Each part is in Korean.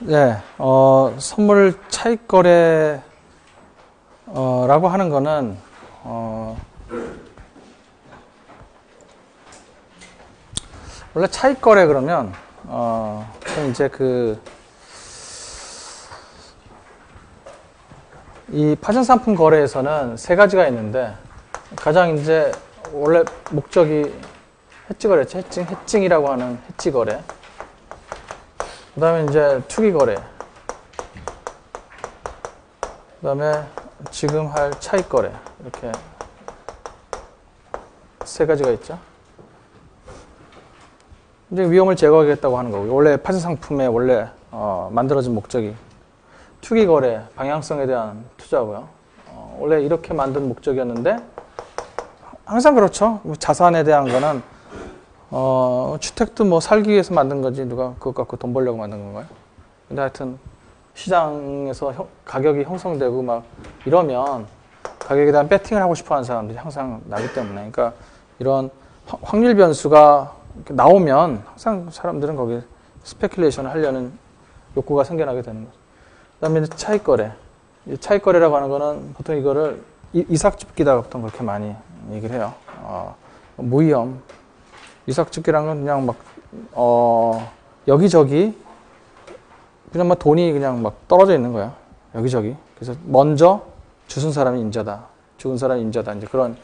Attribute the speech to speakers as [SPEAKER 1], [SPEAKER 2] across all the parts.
[SPEAKER 1] 네, 선물 차익 거래, 라고 하는 거는, 원래 차익 거래 그러면, 이제 이 파생상품 거래에서는 세 가지가 있는데, 가장 이제, 원래 목적이 해지 거래죠. 해칭이라고 하는 해지 거래. 그 다음에 이제 투기 거래. 그 다음에 지금 할 차익 거래. 이렇게 세 가지가 있죠. 이제 위험을 제거하겠다고 하는 거고. 원래 파생 상품의 원래 만들어진 목적이 투기 거래, 방향성에 대한 투자고요. 원래 이렇게 만든 목적이었는데 항상 그렇죠. 자산에 대한 거는 주택도 뭐 살기 위해서 만든 거지 누가 그것 갖고 돈 벌려고 만든 건가요? 근데 하여튼 시장에서 가격이 형성되고 막 이러면 가격에 대한 배팅을 하고 싶어 하는 사람들이 항상 나기 때문에, 그러니까 이런 확률 변수가 나오면 항상 사람들은 거기에 스페큘레이션을 하려는 욕구가 생겨나게 되는 거죠. 그 다음에 차익 거래. 차익 거래라고 하는 거는 보통 이거를 이삭줍기다 보통 그렇게 많이 얘기를 해요. 무위험. 이삭줍기라는 건 그냥 막, 여기저기, 그냥 막 돈이 그냥 막 떨어져 있는 거야. 여기저기. 그래서 먼저 주순 사람이 임자다. 죽은 사람이 임자다. 이제 그런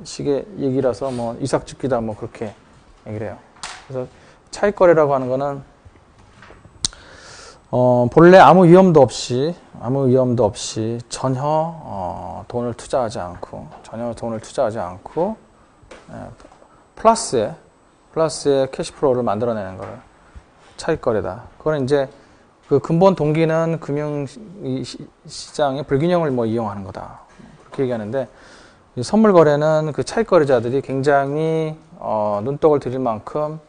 [SPEAKER 1] 식의 얘기라서 뭐 이삭줍기다 뭐 그렇게 얘기를 해요. 그래서 차익 거래라고 하는 거는, 본래 아무 위험도 없이 전혀, 돈을 투자하지 않고, 플러스에 캐시플로우를 만들어내는 거를 차익 거래다. 그거는 이제 그 근본 동기는 금융시장의 불균형을 뭐 이용하는 거다. 그렇게 얘기하는데, 이 선물 거래는 그 차익 거래자들이 굉장히, 눈독을 들일 만큼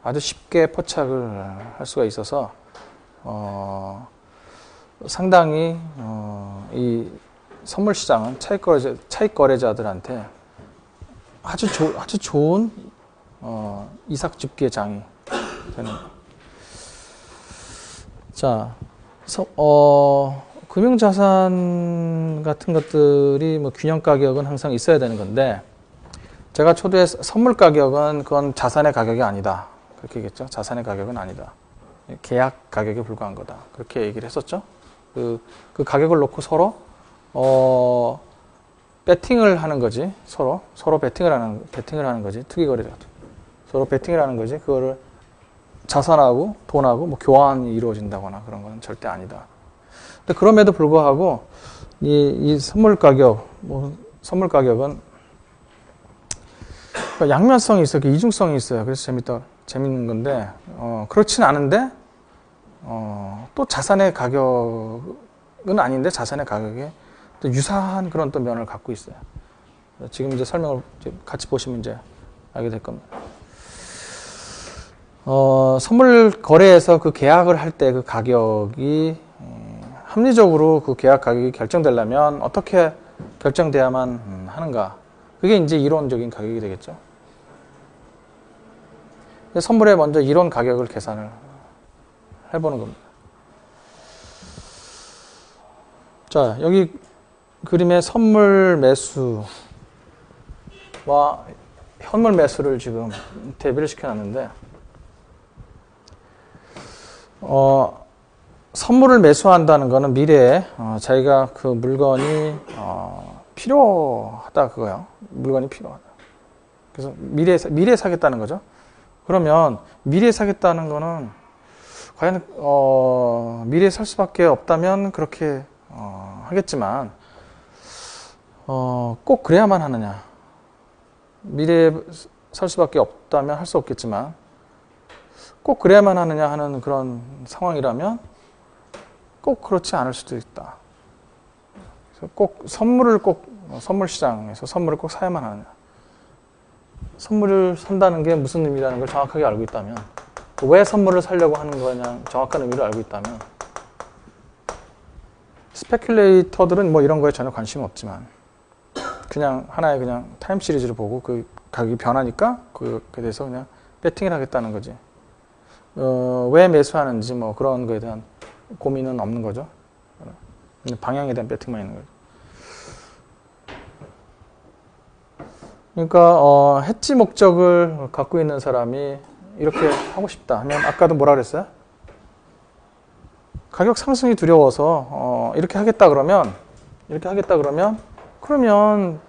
[SPEAKER 1] 아주 쉽게 포착을 할 수가 있어서, 상당히, 이 선물 시장은 차익 거래자들한테 아주 좋은, 이삭줍기의 장이 되는. 자, 금융자산 같은 것들이 뭐 균형 가격은 항상 있어야 되는 건데, 제가 초두에 선물 가격은 그건 자산의 가격이 아니다. 그렇게 얘기했죠. 자산의 가격은 아니다. 계약 가격에 불과한 거다. 그렇게 얘기를 했었죠. 그 가격을 놓고 서로, 배팅을 하는 거지. 서로 배팅을 하는 거지. 투기 거래자도. 서로 배팅을 하는 거지. 그거를 자산하고 돈하고 뭐 교환이 이루어진다거나 그런 건 절대 아니다. 근데 그럼에도 불구하고 이 선물 가격은 양면성이 있어요. 이중성이 있어요. 그래서 재밌는 건데, 그렇진 않은데, 또 자산의 가격은 아닌데 자산의 가격에 또 유사한 그런 또 면을 갖고 있어요. 지금 이제 설명을 같이 보시면 이제 알게 될 겁니다. 선물 거래에서 그 계약을 할 때 그 가격이 합리적으로 그 계약 가격이 결정되려면 어떻게 결정돼야만 하는가? 그게 이제 이론적인 가격이 되겠죠. 선물에 먼저 이론 가격을 계산을 해보는 겁니다. 자, 여기 그림의 선물 매수와 현물 매수를 지금 대비를 시켜놨는데, 선물을 매수한다는 거는 미래에 자기가 그 물건이 필요하다 그거예요. 물건이 필요하다. 그래서 미래에 사겠다는 거죠. 그러면 미래에 사겠다는 거는 과연 미래에 살 수밖에 없다면 그렇게 하겠지만 꼭 그래야만 하느냐. 미래에 살 수밖에 없다면 할 수 없겠지만 꼭 그래야만 하느냐 하는 그런 상황이라면 꼭 그렇지 않을 수도 있다. 그래서 선물 시장에서 선물을 꼭 사야만 하느냐. 선물을 산다는 게 무슨 의미라는 걸 정확하게 알고 있다면, 왜 선물을 사려고 하는 거냐 정확한 의미를 알고 있다면, 스페큘레이터들은 뭐 이런 거에 전혀 관심이 없지만 그냥 하나의 그냥 타임 시리즈를 보고 그 가격이 변하니까 그에 대해서 그냥 배팅을 하겠다는 거지. 왜 매수하는지 뭐 그런 거에 대한 고민은 없는 거죠. 방향에 대한 배팅만 있는 거죠. 그러니까 해지 목적을 갖고 있는 사람이 이렇게 하고 싶다 하면 아까도 뭐라 그랬어요? 가격 상승이 두려워서 이렇게 하겠다 그러면 그러면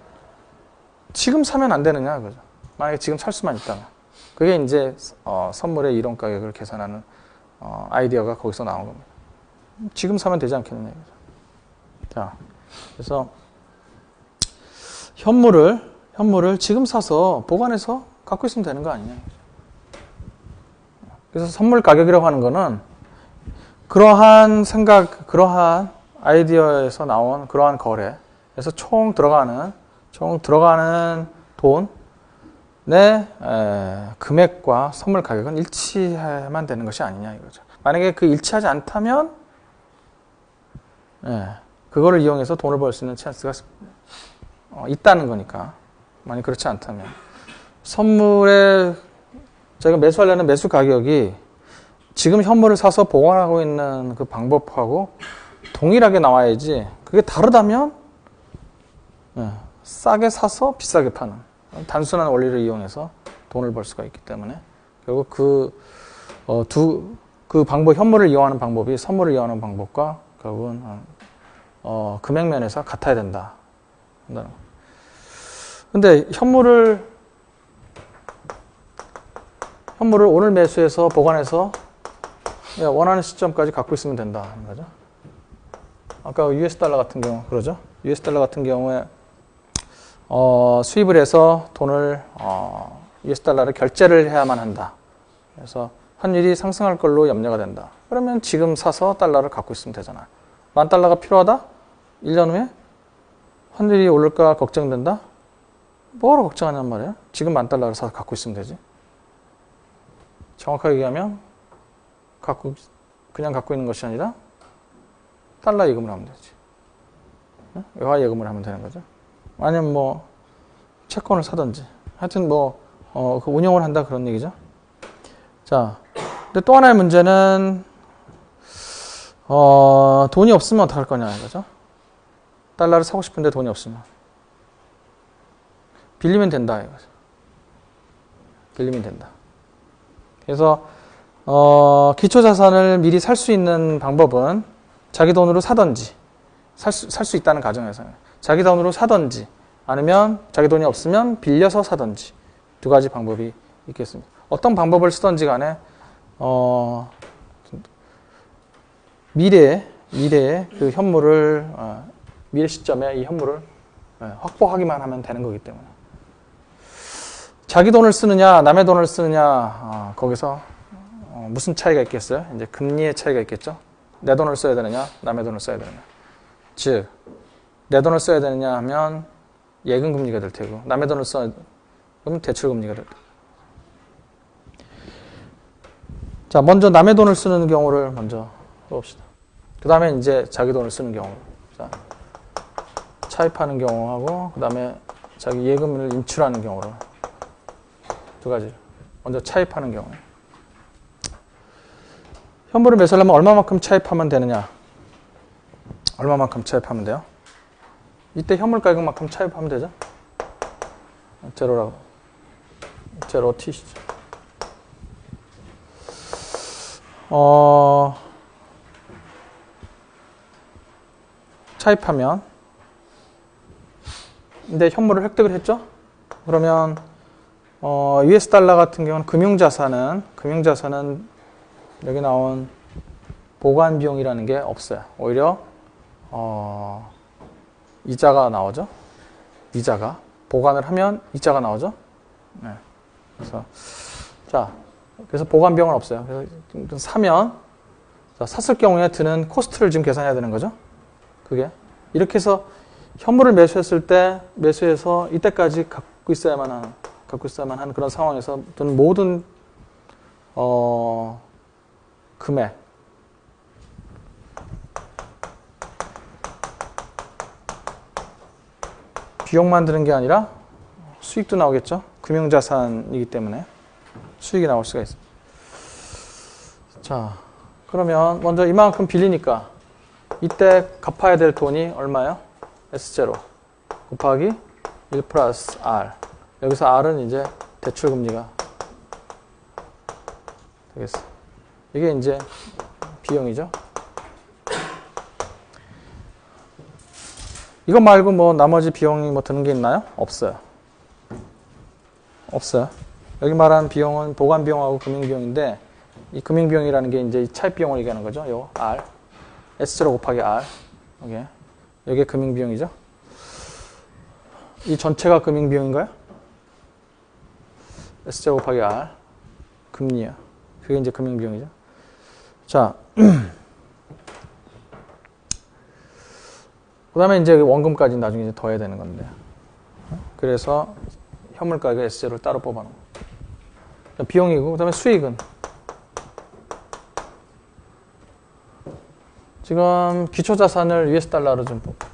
[SPEAKER 1] 지금 사면 안 되느냐 그죠? 만약에 지금 살 수만 있다면 그게 이제 선물의 이론 가격을 계산하는 아이디어가 거기서 나온 겁니다. 지금 사면 되지 않겠느냐 이거죠. 자, 그래서 현물을 지금 사서 보관해서 갖고 있으면 되는 거 아니냐. 그래서 선물 가격이라고 하는 거는 그러한 생각, 그러한 아이디어에서 나온 그러한 거래에서 총 들어가는 돈의 금액과 선물 가격은 일치해야만 되는 것이 아니냐 이거죠. 만약에 그 일치하지 않다면 그거를 이용해서 돈을 벌 수 있는 찬스가 있다는 거니까. 만약 그렇지 않다면 선물에 저희가 매수하려는 매수 가격이 지금 현물을 사서 보관하고 있는 그 방법하고 동일하게 나와야지 그게 다르다면 싸게 사서 비싸게 파는 단순한 원리를 이용해서 돈을 벌 수가 있기 때문에 결국 그 방법, 현물을 이용하는 방법이 선물을 이용하는 방법과 결국은 금액면에서 같아야 된다. 근데 현물을 오늘 매수해서 보관해서 원하는 시점까지 갖고 있으면 된다 하는 거죠. 아까 US 달러 같은 경우 그러죠. US 달러 같은 경우에 수입을 해서 돈을 US 달러를 결제를 해야만 한다. 그래서 환율이 상승할 걸로 염려가 된다. 그러면 지금 사서 달러를 갖고 있으면 되잖아. $10,000가 필요하다? 1년 후에 환율이 오를까 걱정된다? 뭐하러 걱정하냔 말이야? 지금 $10,000를 사서 갖고 있으면 되지. 정확하게 얘기하면 그냥 갖고 있는 것이 아니라 달러 예금을 하면 되지. 외화 예금을 하면 되는 거죠. 아니면 뭐 채권을 사든지 하여튼 그 운용을 한다 그런 얘기죠. 자, 근데 또 하나의 문제는 돈이 없으면 어떡할 거냐 이거죠. 달러를 사고 싶은데 돈이 없으면 빌리면 된다 이거죠. 빌리면 된다. 그래서 기초 자산을 미리 살 수 있는 방법은 자기 돈으로 사든지 살 수 있다는 가정에서는 자기 돈으로 사든지 아니면 자기 돈이 없으면 빌려서 사든지 두 가지 방법이 있겠습니다. 어떤 방법을 쓰든지 간에 미래에 그 현물을 미래 시점에 이 현물을 확보하기만 하면 되는 거기 때문에 자기 돈을 쓰느냐 남의 돈을 쓰느냐 거기서 무슨 차이가 있겠어요? 이제 금리의 차이가 있겠죠. 내 돈을 써야 되느냐 남의 돈을 써야 되느냐. 즉 내 돈을 써야 되느냐 하면 예금 금리가 될 테고 남의 돈을 써야 그러면 대출 금리가 될 테고. 자, 먼저 남의 돈을 쓰는 경우를 먼저 봅시다. 그 다음에 이제 자기 돈을 쓰는 경우. 자, 차입하는 경우하고 그 다음에 자기 예금을 인출하는 경우로 두 가지. 먼저 차입하는 경우. 현물을 매수하려면 얼마만큼 차입하면 되느냐? 얼마만큼 차입하면 돼요? 이때 현물 가격만큼 차입하면 되죠? 제로라고. 제로 T시죠. 차입하면 근데 현물을 획득을 했죠? 그러면 US 달러 같은 경우는 금융자산은 여기 나온 보관 비용이라는 게 없어요. 오히려 이자가 나오죠. 이자가 보관을 하면 이자가 나오죠. 네. 그래서 보관 비용은 없어요. 그래서 사면 샀을 경우에 드는 코스트를 지금 계산해야 되는 거죠. 그게 이렇게 해서 현물을 매수해서 이때까지 갖고 있어야만 하는 그런 상황에서 드는 모든 금액 비용만 드는 게 아니라 수익도 나오겠죠. 금융자산이기 때문에 수익이 나올 수가 있습니다. 자, 그러면 먼저 이만큼 빌리니까 이때 갚아야 될 돈이 얼마예요? S0 곱하기 1 플러스 R. 여기서 R은 이제 대출금리가 되겠어. 이게 이제 비용이죠. 이거 말고 뭐 나머지 비용이 뭐 드는 게 있나요? 없어요. 없어요. 여기 말하는 비용은 보관 비용하고 금융 비용인데 이 금융 비용이라는 게 이제 차입 비용을 얘기하는 거죠. 요 R S0 곱하기 R. 이게 금융 비용이죠. 이 전체가 금융 비용인가요? S0 곱하기 R 금리야. 그게 이제 금융 비용이죠. 자, 그 다음에 이제 원금까지 나중에 이제 더해야 되는 건데. 그래서 현물 가격 S0를 따로 뽑아놓은 거. 비용이고, 그 다음에 수익은. 지금 기초자산을 US 달러로 좀 뽑고.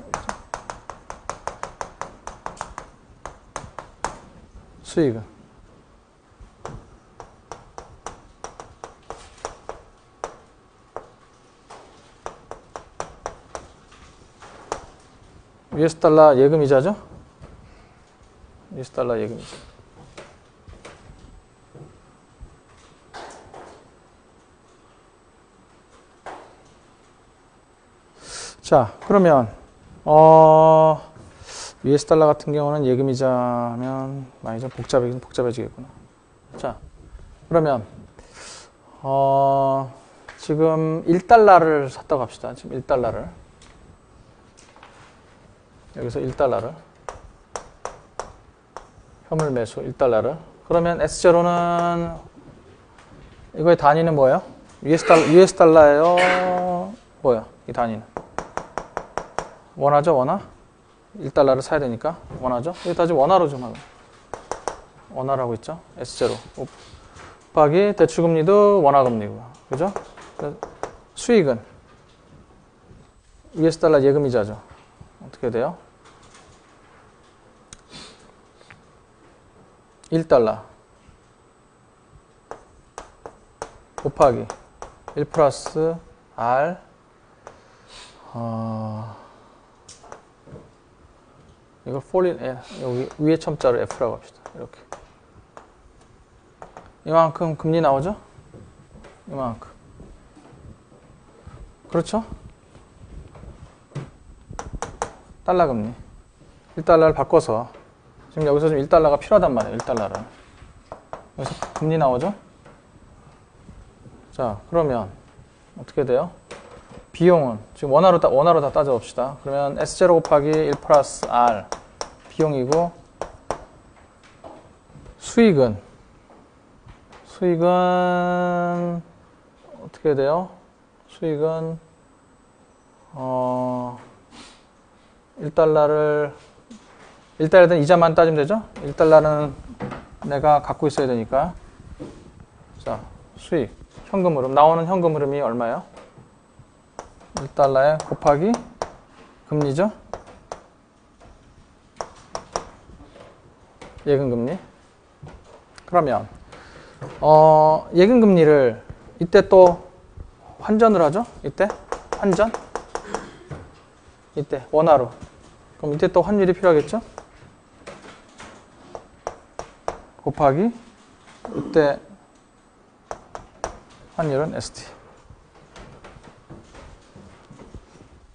[SPEAKER 1] 수익은. US 달러 예금이자죠? US 달러 예금이자. 자, 그러면 US 달러 같은 경우는 예금이자면 많이 좀 복잡해지겠구나. 자, 그러면 지금 1달러를 샀다고 합시다. 지금 1달러를. 여기서 1달러를. 현물 매수 1달러를. 그러면 S0는 이거의 단위는 뭐예요? US 달러예요? 뭐예요? 이 단위는. 원화죠, 원화? 1달러를 사야 되니까 원화죠. 여기다 지금 원화로 좀 하고. 원화로 하고 있죠. S0. 곱하기 대출금리도 원화금리고. 그죠? 수익은 US 달러 예금이자죠. 어떻게 돼요? 1달러 곱하기 1 플러스 R 이걸 falling 여기 위에 첨자로 F라고 합시다. 이렇게 이만큼 금리 나오죠? 이만큼. 그렇죠? 달러 금리 1달러를 바꿔서 지금 여기서 좀 1달러가 필요하단 말이에요. 1달러를 여기서 금리 나오죠? 자, 그러면 어떻게 돼요? 비용은 지금 원화로 다 따져봅시다. 그러면 S0 곱하기 1 플러스 R 비용이고 수익은 어떻게 돼요? 수익은 1달러는 이자만 따지면 되죠? 1달러는 내가 갖고 있어야 되니까. 자, 수익 현금 흐름 나오는 현금 흐름이 얼마예요? 1달러에 곱하기 금리죠? 예금금리. 그러면 예금금리를 이때 또 환전을 하죠? 이때 환전? 이때 원화로. 그럼 이때 또 환율이 필요하겠죠? 곱하기 이때 환율은 ST.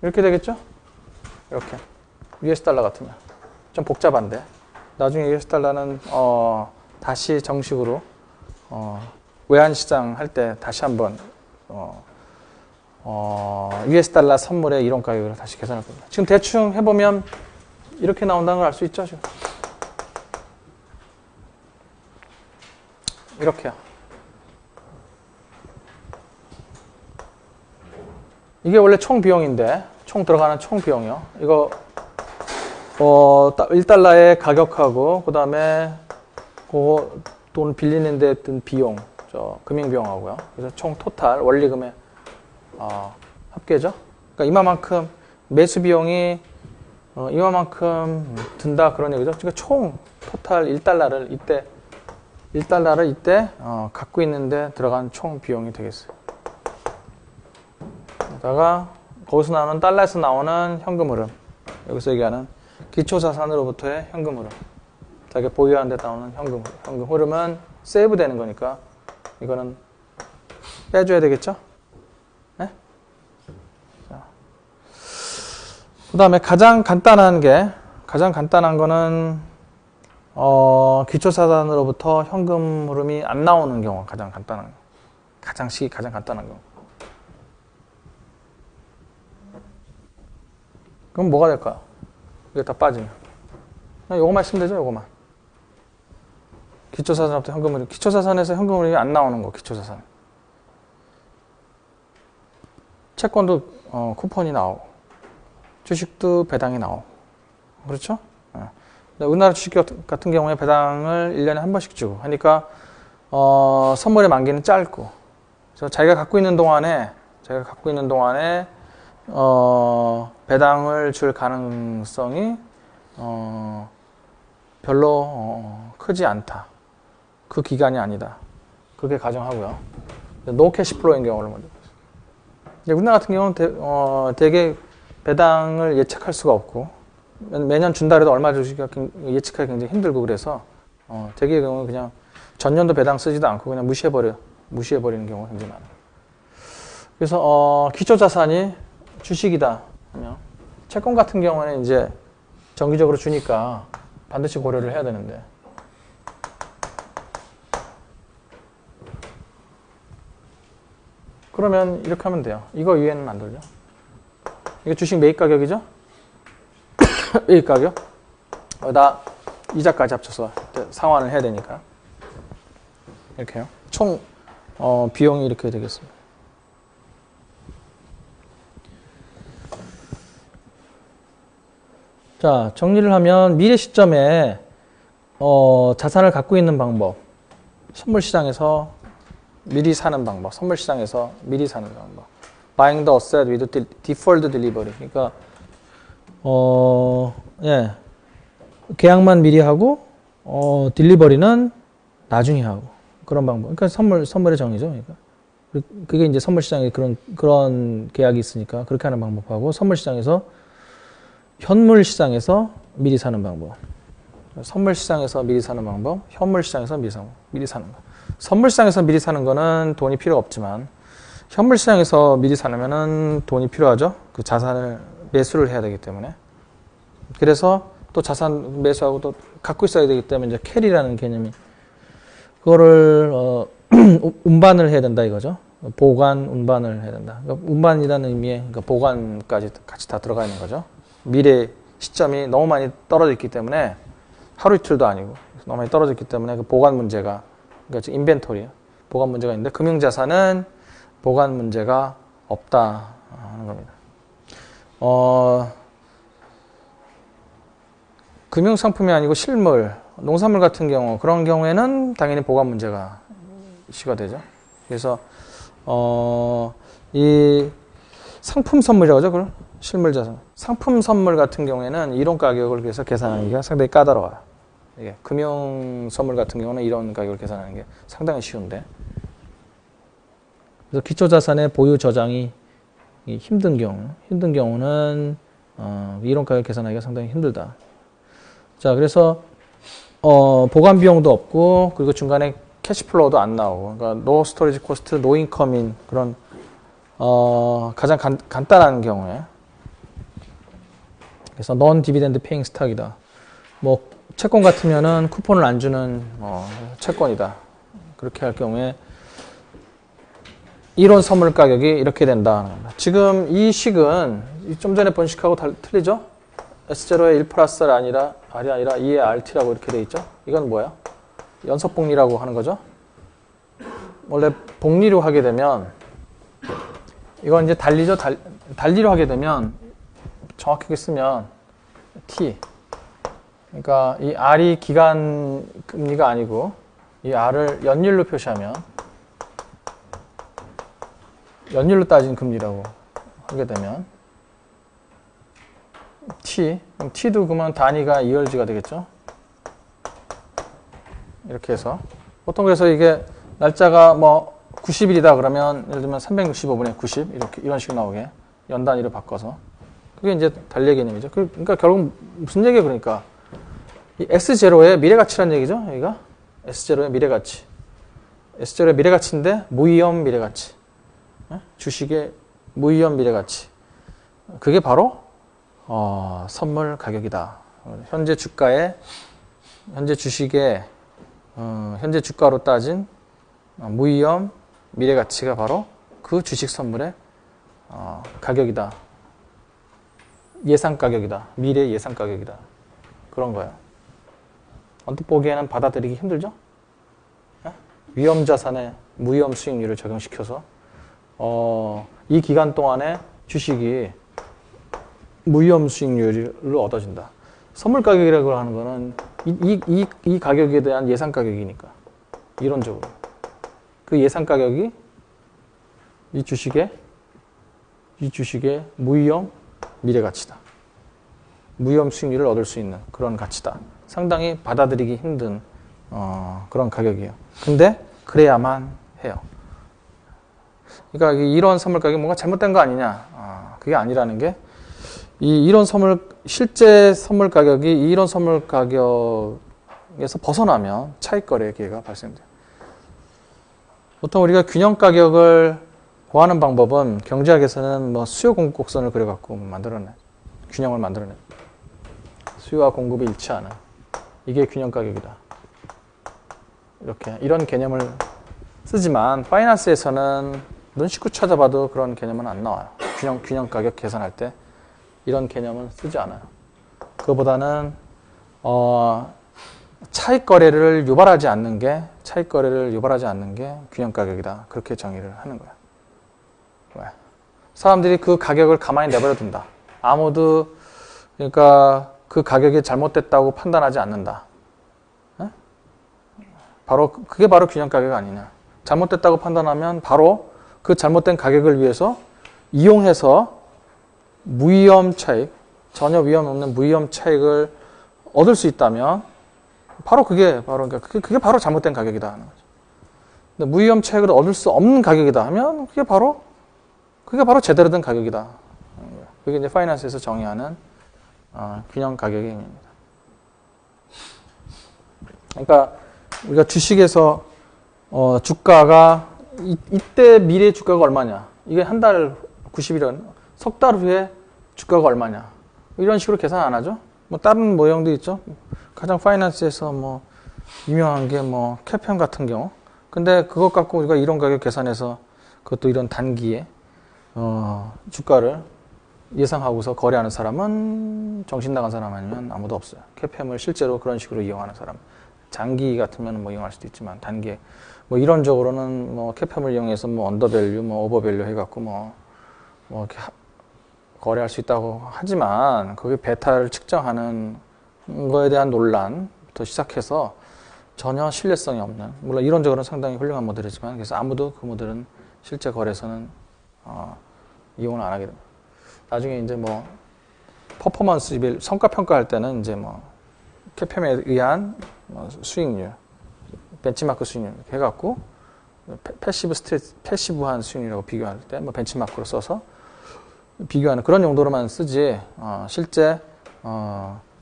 [SPEAKER 1] 이렇게 되겠죠? 이렇게. US 달러 같으면. 좀 복잡한데. 나중에 US 달러는 다시 정식으로 외환시장 할 때 다시 한번 US 달러 선물의 이론 가격을 다시 계산할 겁니다. 지금 대충 해보면 이렇게 나온다는 걸 알 수 있죠? 지금. 이렇게요. 이게 원래 총 비용인데, 총 들어가는 총 비용이요. 이거 1달러의 가격하고 그 다음에 그 돈 빌리는 데 든 비용, 금융 비용하고요. 그래서 총 토탈 원리금의 합계죠. 그러니까 이만큼 매수 비용이 이만큼 든다 그런 얘기죠. 그러니까 총 토탈 1달러를 이때 갖고 있는데 들어간 총 비용이 되겠어요. 다가 거기서 나오는 달러에서 나오는 현금 흐름. 여기서 얘기하는 기초자산으로부터의 현금 흐름. 자기가 보유하는 데 나오는 현금 흐름은 세이브 되는 거니까 이거는 빼줘야 되겠죠? 네? 그 다음에 가장 간단한 거는 기초자산으로부터 현금 흐름이 안 나오는 경우가 가장 간단한 거. 가장 간단한 경우. 그럼 뭐가 될까요? 이게 다 빠지면. 그냥 요거만 쓰면 되죠, 요거만. 기초자산부터 현금 흐름. 기초자산에서 현금 흐름이 안 나오는 거, 기초자산. 채권도 쿠폰이 나오고, 주식도 배당이 나오고. 그렇죠? 우리나라 주식 같은 경우에 배당을 1년에 한 번씩 주고 하니까, 선물의 만기는 짧고, 그래서 자기가 갖고 있는 동안에, 배당을 줄 가능성이, 별로, 크지 않다. 그 기간이 아니다. 그렇게 가정하고요. 노 캐시플로우인 경우를 먼저 보겠습니다. 우리나라 같은 경우는 대개 배당을 예측할 수가 없고, 매년 준다 해도 얼마 줄지가 예측하기 굉장히 힘들고 그래서, 대개의 경우는 그냥 전년도 배당 쓰지도 않고 그냥 무시해버리는 경우가 굉장히 많아요. 그래서, 기초자산이 주식이다 하면, 채권 같은 경우는 이제 정기적으로 주니까 반드시 고려를 해야 되는데, 그러면 이렇게 하면 돼요. 이거 이해는 안 돌려. 이게 주식 매입 가격이죠? 매입 가격. 다 이자까지 합쳐서 상환을 해야 되니까. 이렇게요. 총 비용이 이렇게 되겠습니다. 자, 정리를 하면 미래 시점에 자산을 갖고 있는 방법, 선물시장에서 미리 사는 방법, 선물시장에서 미리 사는 방법, buying the asset with deferred delivery. 그러니까 계약만 미리 하고 딜리버리는 나중에 하고 그런 방법. 그러니까 선물의 정의죠. 그러니까 그게 이제 선물시장에 그런 계약이 있으니까 그렇게 하는 방법하고 선물시장에서 현물시장에서 미리 사는 방법. 선물시장에서 미리 사는 방법, 현물시장에서 미리 사는 거. 선물시장에서 미리 사는 거는 돈이 필요 없지만 현물시장에서 미리 사려면은 돈이 필요하죠. 그 자산을 매수를 해야 되기 때문에. 그래서 또 자산 매수하고 또 갖고 있어야 되기 때문에 이제 캐리라는 개념이 그거를 운반을 해야 된다 이거죠. 보관, 운반을 해야 된다. 그러니까 운반이라는 의미에 그러니까 보관까지 같이 다 들어가 있는 거죠. 미래 시점이 너무 많이 떨어져 있기 때문에 하루 이틀도 아니고 너무 많이 떨어져 있기 때문에 그 보관 문제가 그러니까 인벤토리 보관 문제가 있는데 금융자산은 보관 문제가 없다 하는 겁니다. 금융상품이 아니고 실물, 농산물 같은 경우 그런 경우에는 당연히 보관 문제가 이슈가 되죠. 그래서 이 상품 선물이라고 하죠. 그걸 실물 자산. 상품 선물 같은 경우에는 이론 가격을 그래서 계산하기가 상당히 까다로워요. 이게 금융 선물 같은 경우는 이런 가격을 계산하는 게 상당히 쉬운데. 그래서 기초 자산의 보유 저장이 힘든 경우는 이론 가격 계산하기가 상당히 힘들다. 자, 그래서 보관 비용도 없고 그리고 중간에 캐시플로우도 안 나오고 그러니까 노 스토리지 코스트, 노 인컴인 그런 가장 간단한 경우에 그래서 non dividend paying stock이다. 뭐 채권 같으면은 쿠폰을 안 주는 채권이다. 그렇게 할 경우에 이론 선물 가격이 이렇게 된다. 지금 이 식은 좀 전에 본 식하고 틀리죠? S0의 1 플러스 R이 아니라 2의 RT라고 이렇게 돼 있죠? 이건 뭐야? 연속 복리라고 하는 거죠? 원래 복리로 하게 되면 이건 이제 달리죠? 달리로 하게 되면 정확하게 쓰면 T. 그러니까 이 R이 기간 금리가 아니고 이 R을 연율로 표시하면 연율로 따진 금리라고 하게 되면 T. 그럼 T도 그러면 단위가 2열지가 되겠죠? 이렇게 해서 보통 그래서 이게 날짜가 뭐 90일이다 그러면 예를 들면 365분의 90 이렇게 이런 식으로 나오게 연 단위로 바꿔서 그게 이제 달리의 개념이죠. 그러니까 결국 무슨 얘기예요? 그러니까 이 S0의 미래가치란 얘기죠. 여기가 S0의 미래가치. S0의 미래가치인데 무위험 미래가치. 주식의 무위험 미래가치. 그게 바로 선물 가격이다. 현재 주가의 현재 주식의 현재 주가로 따진 무위험 미래가치가 바로 그 주식 선물의 가격이다. 예상 가격이다. 미래 예상 가격이다. 그런 거예요. 언뜻 보기에는 받아들이기 힘들죠? 위험 자산에 무위험 수익률을 적용시켜서 이 기간 동안에 주식이 무위험 수익률을 얻어진다. 선물 가격이라고 하는 거는 이 가격에 대한 예상 가격이니까 이론적으로 그 예상 가격이 이 주식의 무위험 미래 가치다. 무위험 수익률을 얻을 수 있는 그런 가치다. 상당히 받아들이기 힘든 그런 가격이에요. 근데 그래야만 해요. 그러니까 이런 선물 가격이 뭔가 잘못된 거 아니냐? 그게 아니라는 게 이런 실제 선물 가격이 이런 선물 가격에서 벗어나면 차익 거래의 기회가 발생돼요. 보통 우리가 균형 가격을 구하는 방법은 경제학에서는 뭐 수요 공급 곡선을 그려갖고 만들어내 균형을 만들어내. 수요와 공급이 일치하는 이게 균형 가격이다. 이렇게 이런 개념을 쓰지만 파이낸스에서는 눈 씻고 찾아봐도 그런 개념은 안 나와요. 균형 가격 계산할 때 이런 개념은 쓰지 않아요. 그거보다는 차익 거래를 유발하지 않는 게 균형 가격이다. 그렇게 정의를 하는 거야. 왜? 사람들이 그 가격을 가만히 내버려 둔다. 아무도 그러니까 그 가격이 잘못됐다고 판단하지 않는다. 에? 그게 바로 균형 가격 아니냐. 잘못됐다고 판단하면 바로 그 잘못된 가격을 위해서 이용해서 무위험 차익, 전혀 위험 없는 무위험 차익을 얻을 수 있다면 그게 바로 잘못된 가격이다 하는 거죠. 근데 무위험 차익을 얻을 수 없는 가격이다 하면 그게 바로 제대로 된 가격이다. 그게 이제 파이낸스에서 정의하는 균형 가격의 의미입니다. 그러니까 우리가 주식에서 주가가 이때 미래 주가가 얼마냐? 이게 한 달 90일은 석 달 후에 주가가 얼마냐? 이런 식으로 계산 안 하죠? 뭐 다른 모형도 있죠. 가장 파이낸스에서 뭐 유명한 게 뭐 캐펜 같은 경우. 근데 그것 갖고 우리가 이런 가격 계산해서 그것도 이런 단기에 주가를 예상하고서 거래하는 사람은 정신 나간 사람 아니면 아무도 없어요. 캐펜을 실제로 그런 식으로 이용하는 사람. 장기 같으면 뭐 이용할 수도 있지만 단기에 뭐 이론적으로는 뭐 캐펜을 이용해서 뭐 언더밸류, 뭐 오버밸류 해갖고 뭐 이렇게 거래할 수 있다고 하지만 거기 베타를 측정하는 거에 대한 논란부터 시작해서 전혀 신뢰성이 없는, 물론 이론적으로는 상당히 훌륭한 모델이지만 그래서 아무도 그 모델은 실제 거래에서는 이용을 안 하게 됩니다. 나중에 이제 뭐 퍼포먼스 성과 평가할 때는 이제 뭐 캐팸에 의한 수익률, 벤치마크 수익률 이렇게 해갖고 패시브한 수익률이라고 비교할 때 뭐 벤치마크로 써서 비교하는 그런 용도로만 쓰지 실제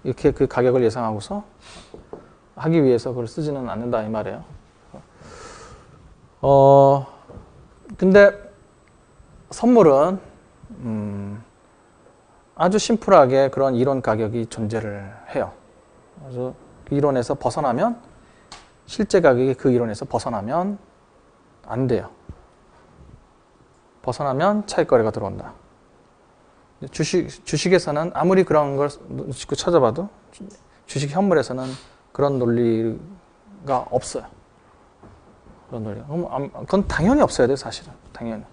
[SPEAKER 1] 이렇게 그 가격을 예상하고서 하기 위해서 그걸 쓰지는 않는다 이 말이에요. 근데 선물은 아주 심플하게 그런 이론 가격이 존재를 해요. 그래서 그 이론에서 벗어나면 실제 가격이 그 이론에서 벗어나면 안 돼요. 벗어나면 차익 거래가 들어온다. 주식에서는 아무리 그런 걸 짚고 찾아봐도 주식 현물에서는 그런 논리가 없어요. 그런 논리가. 그건 당연히 없어야 돼요, 사실은. 당연히.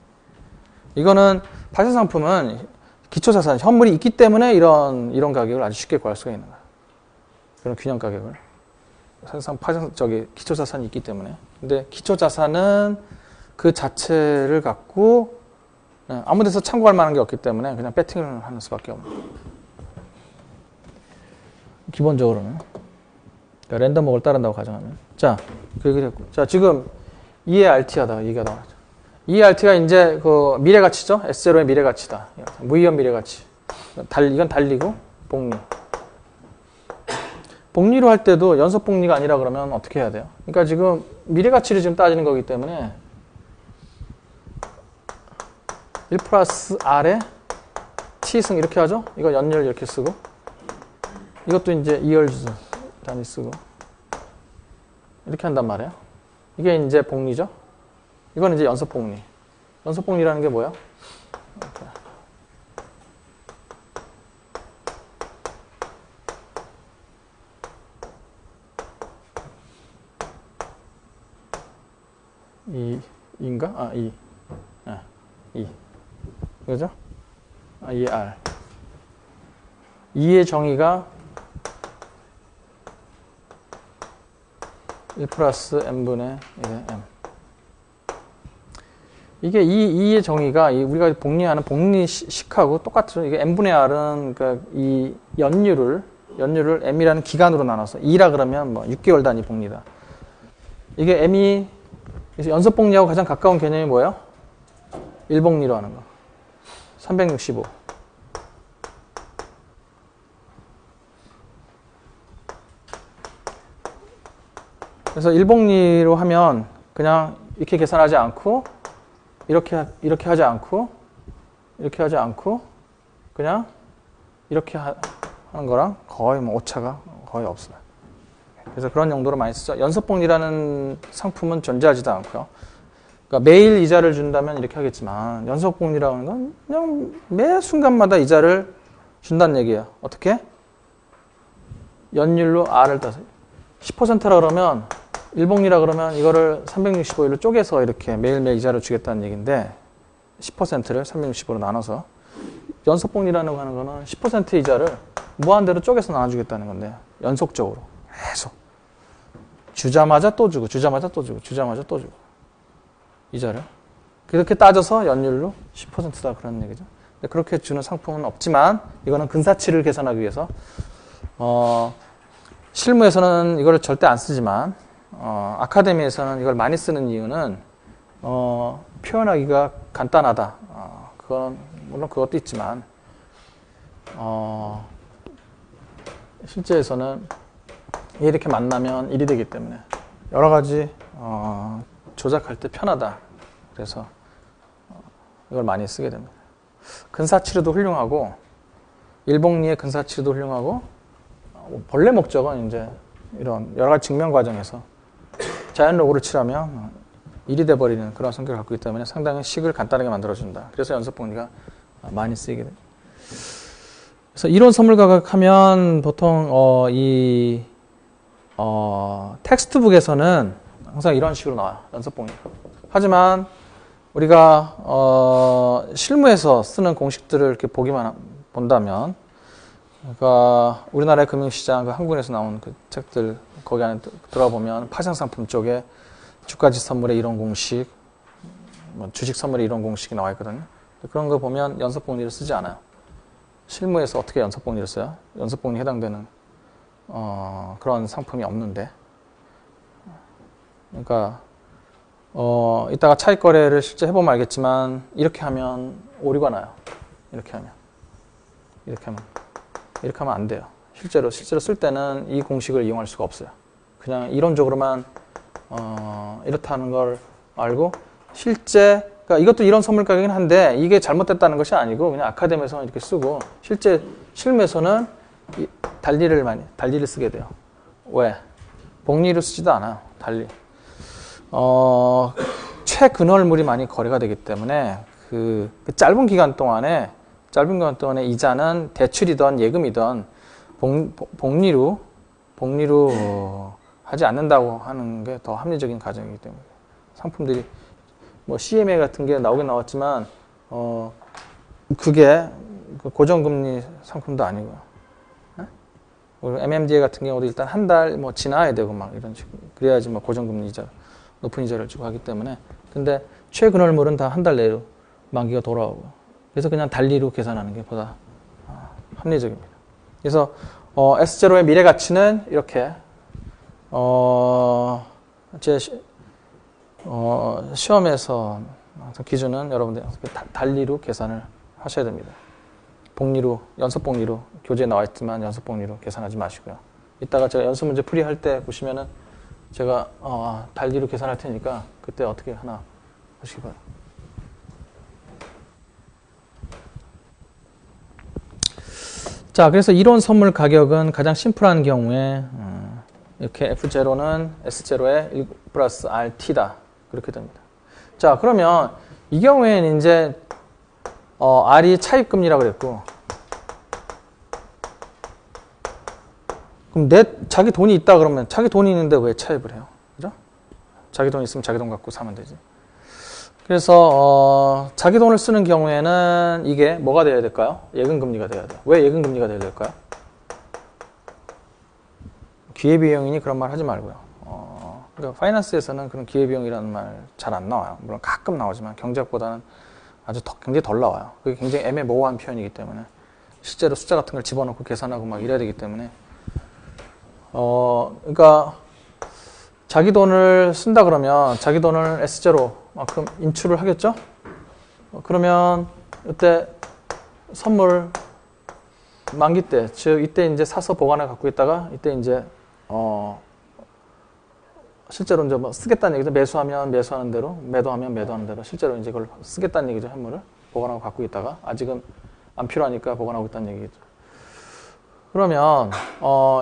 [SPEAKER 1] 이거는 파생상품은 기초자산, 현물이 있기 때문에 이런 가격을 아주 쉽게 구할 수가 있는 거예요. 그런 균형 가격을. 사실상 기초자산이 있기 때문에. 근데 기초자산은 그 자체를 갖고 아무 데서 참고할 만한 게 없기 때문에 그냥 배팅을 하는 수밖에 없는. 기본적으로는. 그러니까 랜덤워크를 따른다고 가정하면. 자, 그 얘기를 했고. 자, 지금 2의 RT 하다가 얘기가 나왔죠. ERT가 이제 그 미래가치죠. S0의 미래가치다. 무이원 미래가치. 이건 달리고 복리. 복리로 할 때도 연속 복리가 아니라 그러면 어떻게 해야 돼요? 그러니까 지금 미래가치를 지금 따지는 거기 때문에 1 플러스 R에 T승 이렇게 하죠? 이거 연열 이렇게 쓰고 이것도 이제 2열즈 단위 쓰고 이렇게 한단 말이에요. 이게 이제 복리죠? 이거는 이제 연속 복리. 연속 복리라는 게 뭐야? 인가? 아, 이. 그죠? 아, 2R. 2의 정의가 1 플러스 n분의 1의 m. 이게 2의 정의가 우리가 복리하는 복리식하고 똑같죠. 이게 n분의 r은 그러니까 이 연율을 m이라는 기간으로 나눠서 2라 그러면 뭐 6개월 단위 복리다. 이게 m이 연속 복리하고 가장 가까운 개념이 뭐예요? 1복리로 하는 거. 365. 그래서 1복리로 하면 그냥 이렇게 계산하지 않고 이렇게 하지 않고 이렇게 하지 않고 그냥 이렇게 하는 거랑 거의 뭐 오차가 거의 없어요. 그래서 그런 용도로 많이 쓰죠. 연속복리라는 상품은 존재하지도 않고요. 그러니까 매일 이자를 준다면 이렇게 하겠지만 연속복리라고 하는 건 그냥 매 순간마다 이자를 준다는 얘기예요. 어떻게? 연율로 R을 따서 10%라 그러면 1복리라 그러면 이거를 365일로 쪼개서 이렇게 매일매일 이자를 주겠다는 얘기인데 10%를 365로 나눠서 연속복리라는 거 하는 거는 10% 이자를 무한대로 쪼개서 나눠주겠다는 건데 연속적으로 계속 주자마자 또 주고 주자마자 또 주고 주자마자 또 주고 이자를 그렇게 따져서 연율로 10%다 그런 얘기죠. 근데 그렇게 주는 상품은 없지만 이거는 근사치를 계산하기 위해서 실무에서는 이걸 절대 안 쓰지만 아카데미에서는 이걸 많이 쓰는 이유는 표현하기가 간단하다. 그건 물론 그것도 있지만 실제에서는 이렇게 만나면 일이 되기 때문에 여러 가지 조작할 때 편하다. 그래서 이걸 많이 쓰게 됩니다. 근사치료도 훌륭하고 일복리의 근사치료도 훌륭하고 본래 목적은 이제 이런 여러 가지 증명 과정에서 자연로고를 칠하면 일이 돼버리는 그런 성격을 갖고 있기 때문에 상당히 식을 간단하게 만들어준다. 그래서 연속복리가 많이 쓰이게 됩니다. 그래서 이론 선물가격하면 보통 텍스트북에서는 항상 이런 식으로 나와요. 연속복리. 하지만 우리가 실무에서 쓰는 공식들을 이렇게 본다면 그러니까 우리나라의 금융시장, 그 한국에서 나온 그 책들 거기 안에 들어가 보면 파생상품 쪽에 주가지 선물의 이론 공식, 뭐 주식 선물의 이론 공식이 나와 있거든요. 그런 거 보면 연속복리를 쓰지 않아요. 실무에서 어떻게 연속복리를 써요? 연속복리에 해당되는 그런 상품이 없는데. 그러니까 이따가 차익거래를 실제 해보면 알겠지만 이렇게 하면 오류가 나요. 이렇게 하면 안 돼요. 실제로 쓸 때는 이 공식을 이용할 수가 없어요. 그냥 이론적으로만 이렇다는 걸 알고 실제 그러니까 이것도 이론 선물 가격이긴 한데 이게 잘못됐다는 것이 아니고 그냥 아카데미에서는 이렇게 쓰고 실제 실무에서는 달리를 쓰게 돼요. 왜? 복리로 쓰지도 않아요. 달리. 최근월물이 많이 거래가 되기 때문에 그 짧은 기간 동안에 이자는 대출이든 예금이든 복리로 하지 않는다고 하는 게 더 합리적인 가정이기 때문에 상품들이 뭐 CMA 같은 게 나오긴 나왔지만 그게 고정금리 상품도 아니고요. 그리고 MMDA 같은 경우도 일단 한 달 뭐 지나야 되고 막 이런 식으로 그래야지 뭐 고정금리 이자 높은 이자를 주고 하기 때문에 근데 최근월물은 다 한 달 내로 만기가 돌아오고 그래서 그냥 달리로 계산하는 게 보다 합리적입니다. 그래서 S0의 미래 가치는 이렇게 시험에서 항상 기준은 여러분들 달리로 계산을 하셔야 됩니다. 복리로, 연습복리로 교재에 나와 있지만 연습복리로 계산하지 마시고요. 이따가 제가 연습 문제 풀이할 때 보시면은 제가 달리로 계산할 테니까 그때 어떻게 하나 보시기 바랍니다. 자, 그래서 이론 선물 가격은 가장 심플한 경우에 이렇게 F0는 S0에 1 플러스 RT다. 그렇게 됩니다. 자, 그러면 이 경우에는 이제 R이 차입금리라고 그랬고, 그럼 자기 돈이 있다 그러면 자기 돈이 있는데 왜 차입을 해요? 그죠? 자기 돈 있으면 자기 돈 갖고 사면 되지. 그래서 자기 돈을 쓰는 경우에는 이게 뭐가 돼야 될까요? 예금금리가 돼야 돼요. 왜 예금금리가 돼야 될까요? 기회비용이니 그런 말 하지 말고요. 그러니까 파이낸스에서는 그런 기회비용이라는 말 잘 안 나와요. 물론 가끔 나오지만 경제학보다는 굉장히 덜 나와요. 그게 굉장히 애매모호한 표현이기 때문에 실제로 숫자 같은 걸 집어넣고 계산하고 막 이래야 되기 때문에 그러니까 자기 돈을 쓴다 그러면 자기 돈을 S0만큼 인출을 하겠죠? 그러면 이때 선물 만기 때, 즉 이때 이제 사서 보관해 갖고 있다가 이때 이제 실제로 이제 뭐 쓰겠다는 얘기죠. 매수하면 매수하는 대로, 매도하면 매도하는 대로 실제로 이제 그걸 쓰겠다는 얘기죠. 현물을 보관하고 갖고 있다가 아직은 안 필요하니까 보관하고 있다는 얘기죠. 그러면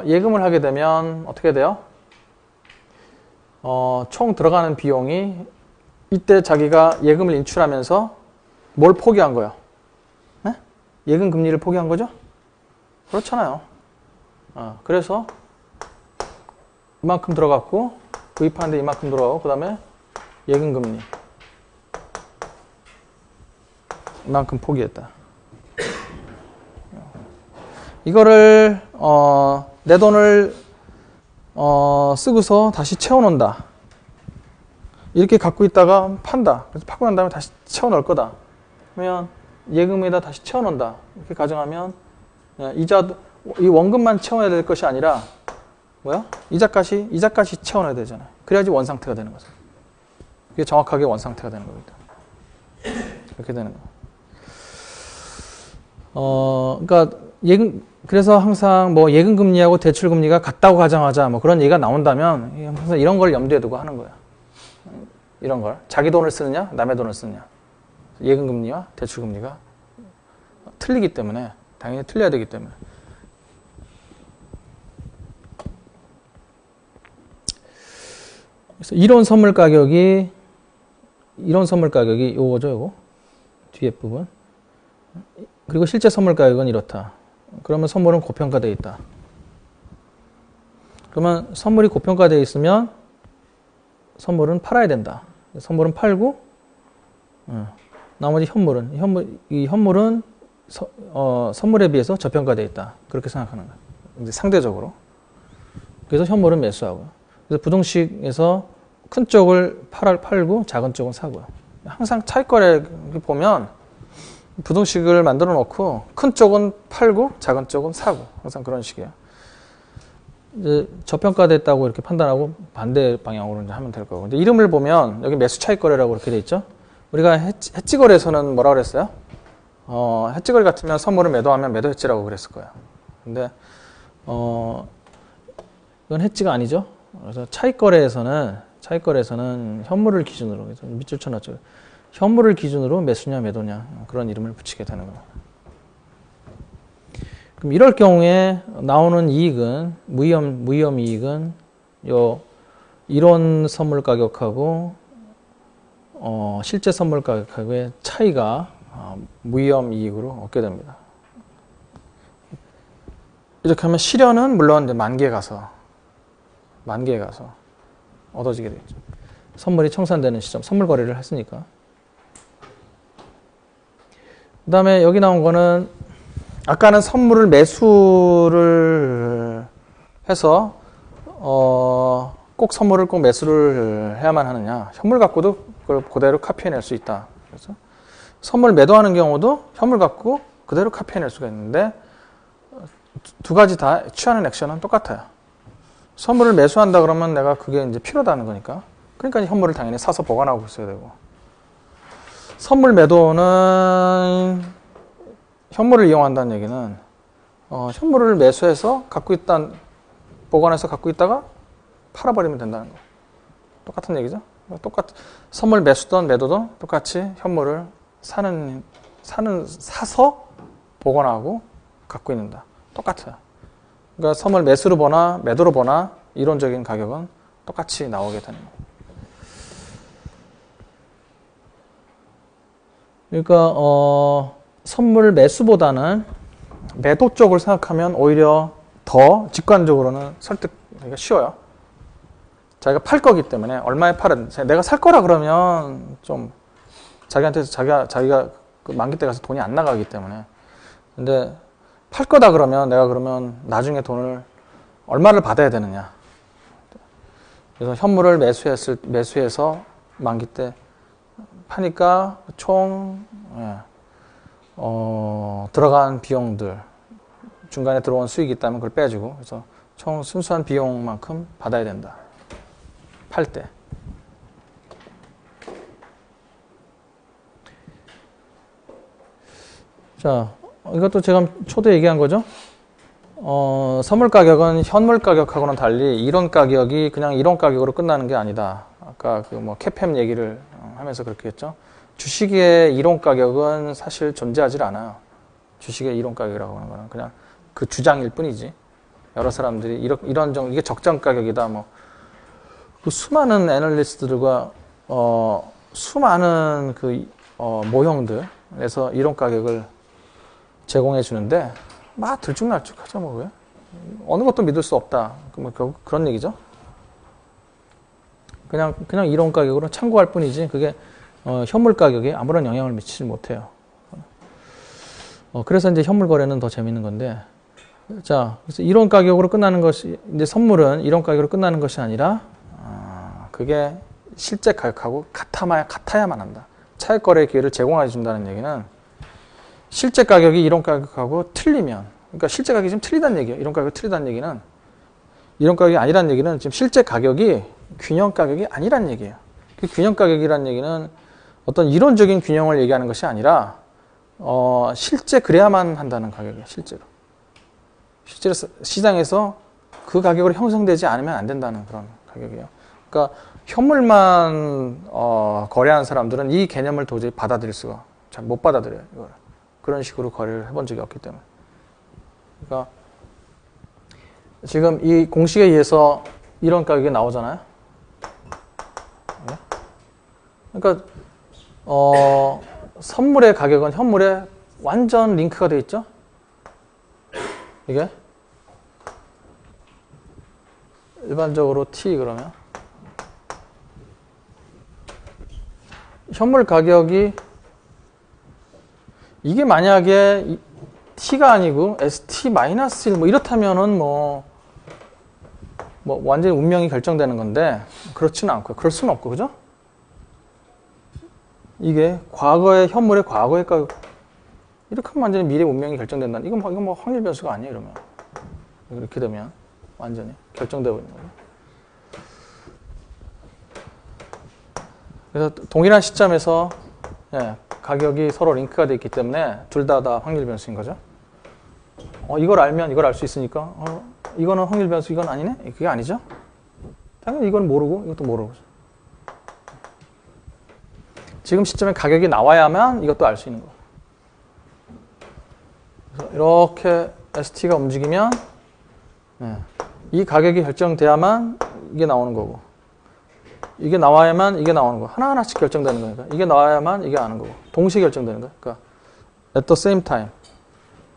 [SPEAKER 1] 예금을 하게 되면 어떻게 돼요? 총 들어가는 비용이 이때 자기가 예금을 인출하면서 뭘 포기한 거예요? 네? 예금 금리를 포기한 거죠? 그렇잖아요. 그래서 이만큼 들어갔고 구입하는데 이만큼 들어가고 그 다음에 예금 금리 이만큼 포기했다. 이거를 내 돈을 쓰고서 다시 채워놓는다. 이렇게 갖고 있다가 판다. 그래서 파고 난 다음에 다시 채워넣을 거다. 그러면 예금에다 다시 채워놓는다. 이렇게 가정하면 이 원금만 채워야 될 것이 아니라 뭐야? 이자까지 채워놔야 되잖아요. 그래야지 원상태가 되는 거죠. 그게 정확하게 원상태가 되는 겁니다. 이렇게 되는 거. 그러니까 그래서 항상 뭐 예금 금리하고 대출 금리가 같다고 가정하자 뭐 그런 얘기가 나온다면 항상 이런 걸 염두에 두고 하는 거예요. 이런 걸 자기 돈을 쓰느냐, 남의 돈을 쓰느냐. 예금 금리와 대출 금리가 틀리기 때문에 당연히 틀려야 되기 때문에. 그래서 이론 선물 가격이 요거죠, 요거. 뒤에 부분. 그리고 실제 선물 가격은 이렇다. 그러면 선물은 고평가되어 있다. 그러면 선물이 고평가되어 있으면 선물은 팔아야 된다. 선물은 팔고, 나머지 이 현물은 선물에 비해서 저평가되어 있다. 그렇게 생각하는 거예요. 이제 상대적으로. 그래서 현물은 매수하고요. 그래서 부동식에서 큰 쪽을 팔고 작은 쪽은 사고요. 항상 차익거래 보면 부동식을 만들어 놓고 큰 쪽은 팔고 작은 쪽은 사고 항상 그런 식이에요. 이제 저평가됐다고 이렇게 판단하고 반대 방향으로 이제 하면 될 거고. 근데 이름을 보면 여기 매수 차익거래라고 이렇게 돼 있죠. 우리가 해지거래에서는 뭐라고 그랬어요? 해지거래 같으면 선물을 매도하면 매도 해지라고 그랬을 거예요. 근데 이건 해지가 아니죠. 그래서 차익거래에서는 현물을 기준으로 밑줄 쳐놨죠. 현물을 기준으로 매수냐 매도냐 그런 이름을 붙이게 되는 겁니다. 그럼 이럴 경우에 나오는 이익은 무위험 이익은 요 이론 선물 가격하고 실제 선물 가격하고의 차이가 무위험 이익으로 얻게 됩니다. 이렇게 하면 실현은 물론 이제 만기에 가서 얻어지게 되겠죠. 선물이 청산되는 시점, 선물 거래를 했으니까. 그 다음에 여기 나온 거는 아까는 선물을 매수를 해서 꼭 선물을 꼭 매수를 해야만 하느냐. 현물 갖고도 그걸 그대로 카피해낼 수 있다. 그래서 선물 매도하는 경우도 현물 갖고 그대로 카피해낼 수가 있는데 두 가지 다 취하는 액션은 똑같아요. 선물을 매수한다 그러면 내가 그게 이제 필요하다는 거니까. 그러니까 현물을 당연히 사서 보관하고 있어야 되고. 선물 매도는 현물을 이용한다는 얘기는 현물을 매수해서 보관해서 갖고 있다가 팔아버리면 된다는 거. 똑같은 얘기죠. 선물 매수든 매도든 똑같이 현물을 사서 보관하고 갖고 있는다. 똑같아요. 그러니까 선물 매수로 보나 매도로 보나 이론적인 가격은 똑같이 나오게 되는 거예요. 그러니까 선물 매수보다는 매도 쪽을 생각하면 오히려 더 직관적으로는 설득하기가 쉬워요. 자기가 팔 거기 때문에 얼마에 팔았는지 내가 살 거라 그러면 좀 자기한테서 자기가 그 만기 때 가서 돈이 안 나가기 때문에. 근데 팔 거다 그러면 내가 그러면 나중에 돈을 얼마를 받아야 되느냐. 그래서 현물을 매수해서 만기 때 파니까 총 들어간 비용들 중간에 들어온 수익이 있다면 그걸 빼주고 그래서 총 순수한 비용만큼 받아야 된다. 팔 때. 자, 이것도 제가 초대 얘기한 거죠. 선물 가격은 현물 가격하고는 달리 이론 가격이 그냥 이론 가격으로 끝나는 게 아니다. 아까 그 뭐 CAPM 얘기를 하면서 그렇게 했죠. 주식의 이론 가격은 사실 존재하지 않아요. 주식의 이론 가격이라고 하는 거는 그냥 그 주장일 뿐이지. 여러 사람들이 이게 적정 가격이다. 그 수많은 애널리스트들과 수많은 모형들에서 이론 가격을 제공해 주는데 막 들쭉날쭉하죠. 왜? 어느 것도 믿을 수 없다. 결국 그런 얘기죠. 그냥 이론 가격으로 참고할 뿐이지 그게 현물 가격에 아무런 영향을 미치지 못해요. 그래서 이제 현물 거래는 더 재밌는 건데, 자, 그래서 이론 가격으로 끝나는 것이 이제 선물은 이론 가격으로 끝나는 것이 아니라 그게 실제 가격하고 같아야만 한다. 차익 거래 기회를 제공해 준다는 얘기는 실제 가격이 이론 가격하고 틀리면, 그러니까 실제 가격이 지금 틀리다는 얘기예요. 이론 가격이 틀리다는 얘기는 이론 가격이 아니라는 얘기는 지금 실제 가격이 균형 가격이 아니란 얘기예요. 그 균형 가격이라는 얘기는 어떤 이론적인 균형을 얘기하는 것이 아니라 실제 그래야만 한다는 가격이에요. 실제로 시장에서 그 가격으로 형성되지 않으면 안 된다는 그런 가격이에요. 그러니까 현물만 거래하는 사람들은 이 개념을 도저히 받아들일 수가 잘 못 받아들여요. 이걸. 그런 식으로 거래를 해본 적이 없기 때문에. 그러니까 지금 이 공식에 의해서 이런 가격이 나오잖아요. 그러니까 선물의 가격은 현물에 완전 링크가 되어 있죠. 이게 일반적으로 T 그러면 현물 가격이 이게 만약에 T가 아니고 ST-1 이렇다면은 완전히 운명이 결정되는 건데 그렇지는 않고요. 그럴 수는 없고, 그죠? 이게 과거의 현물의 과거의 가격 이렇게 하면 완전히 미래 운명이 결정된다는 이건 확률 변수가 아니에요. 이러면 이렇게 되면 완전히 결정되고 있는 거예요. 그래서 동일한 시점에서 가격이 서로 링크가 되어 있기 때문에 둘 다 확률 변수인 거죠. 이걸 알면 이걸 알 수 있으니까 이거는 확률 변수 이건 아니네? 그게 아니죠. 당연히 이건 모르고 이것도 모르고. 지금 시점에 가격이 나와야만 이것도 알 수 있는 거예요. 그래서 이렇게 ST가 움직이면 이 가격이 결정돼야만 이게 나오는 거고, 이게 나와야만 이게 나오는 거. 하나하나씩 결정되는 거니까. 이게 나와야만 이게 아는 거고. 동시에 결정되는 거야. 그러니까 at the same time.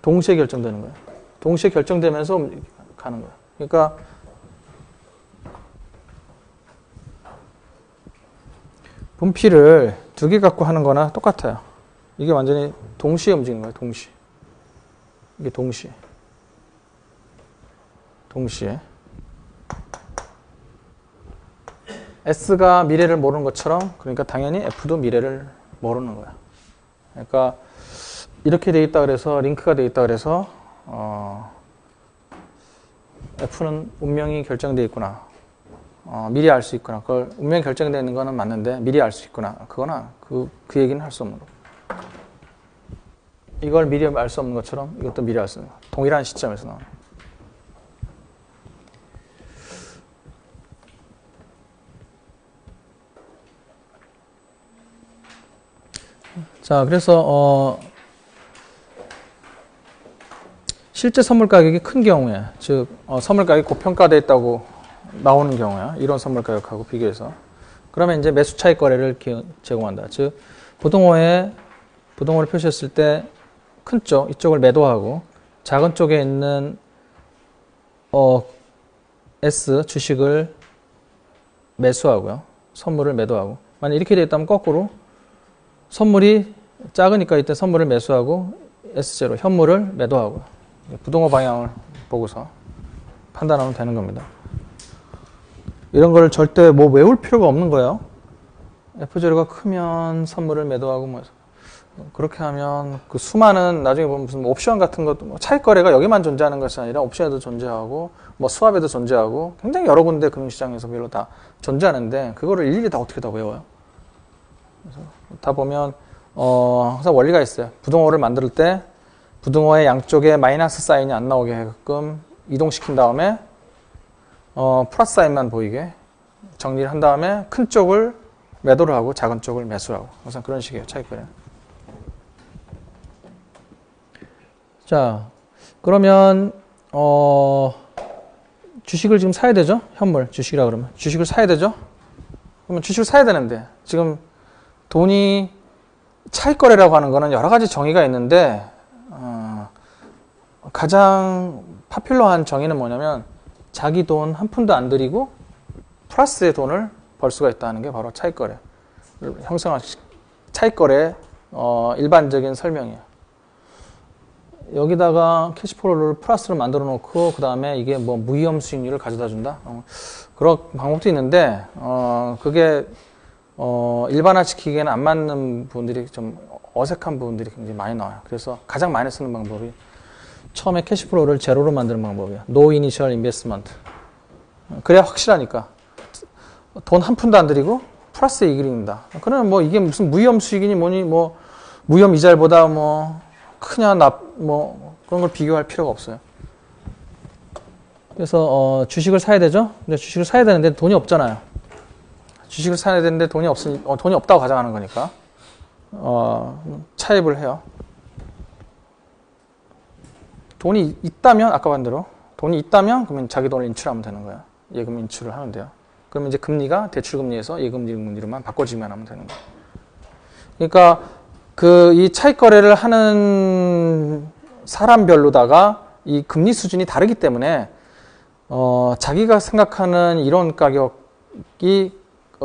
[SPEAKER 1] 동시에 결정되는 거야. 동시에 결정되면서 가는 거야. 그러니까 분필을 두 개 갖고 하는 거나 똑같아요. 이게 완전히 동시에 움직이는 거예요. 동시에. 이게 동시에. S가 미래를 모르는 것처럼 그러니까 당연히 F도 미래를 모르는 거야. 그러니까 이렇게 돼 있다 그래서 링크가 돼 있다 그래서 F는 운명이 결정돼 있구나. 미리 알 수 있거나 그걸 운명이 결정되어 있는 거는 맞는데 미리 알 수 있거나 그거나 그 얘기는 할 수 없는 거. 이걸 미리 알 수 없는 것처럼 이것도 미리 알 수 없는 거. 동일한 시점에서 나오는. 자, 그래서 실제 선물 가격이 큰 경우에, 즉 선물 가격이 고평가되어 있다고 나오는 경우야. 이런 선물 가격하고 비교해서. 그러면 이제 매수 차익 거래를 제공한다. 즉 부동호를 표시했을 때 큰 쪽, 이쪽을 매도하고 작은 쪽에 있는 S 주식을 매수하고요. 선물을 매도하고. 만약 이렇게 되어 있다면 거꾸로 선물이 작으니까 이때 선물을 매수하고 S0 현물을 매도하고 부동호 방향을 보고서 판단하면 되는 겁니다. 이런 걸 절대 뭐 외울 필요가 없는 거예요. F0가 크면 선물을 매도하고 뭐 그렇게 하면 그 수많은 나중에 보면 무슨 옵션 같은 것도 차익 거래가 여기만 존재하는 것이 아니라 옵션에도 존재하고 뭐 스왑에도 존재하고 굉장히 여러 군데 금융시장에서 별로 다 존재하는데 그거를 일일이 다 어떻게 다 외워요? 그래서 다 보면 항상 원리가 있어요. 부동호를 만들 때 부동호의 양쪽에 마이너스 사인이 안 나오게 하게끔 이동시킨 다음에 플러스 사인만 보이게 정리를 한 다음에 큰 쪽을 매도를 하고 작은 쪽을 매수를 하고 항상 그런 식이에요. 차익 거래는. 자, 그러면 주식을 지금 사야 되죠? 현물 주식이라 그러면 주식을 사야 되죠? 그러면 주식을 사야 되는데 지금 돈이 차익 거래라고 하는 거는 여러 가지 정의가 있는데 가장 파퓰러한 정의는 뭐냐면 자기 돈 한 푼도 안 들이고 플러스의 돈을 벌 수가 있다는 게 바로 차익 거래를 형성할 차익 거래의 일반적인 설명이에요. 여기다가 캐시플로우를 플러스로 만들어 놓고 그 다음에 이게 뭐 무위험 수익률을 가져다 준다? 그런 방법도 있는데 그게 일반화시키기에는 안 맞는 부분들이 좀 어색한 부분들이 굉장히 많이 나와요. 그래서 가장 많이 쓰는 방법이 처음에 캐시플로우를 제로로 만드는 방법이에요. No initial investment. 그래야 확실하니까. 돈 한 푼도 안 들이고 플러스 이익을 입니다. 그러면 뭐 이게 무슨 무위험 수익이니 뭐니 뭐 무위험 이자율보다 뭐 크냐 뭐 그런 걸 비교할 필요가 없어요. 그래서 주식을 사야 되죠. 근데 주식을 사야 되는데 돈이 없잖아요. 주식을 사야 되는데 돈이 없다고 가정하는 거니까 차입을 해요. 돈이 있다면 아까 반대로 돈이 있다면 그러면 자기 돈을 인출하면 되는 거예요. 예금 인출을 하면 돼요. 그러면 이제 금리가 대출금리에서 예금리로만 바꿔주기만 하면 되는 거예요. 그러니까 이 차익 거래를 하는 사람별로다가 이 금리 수준이 다르기 때문에 자기가 생각하는 이론 가격이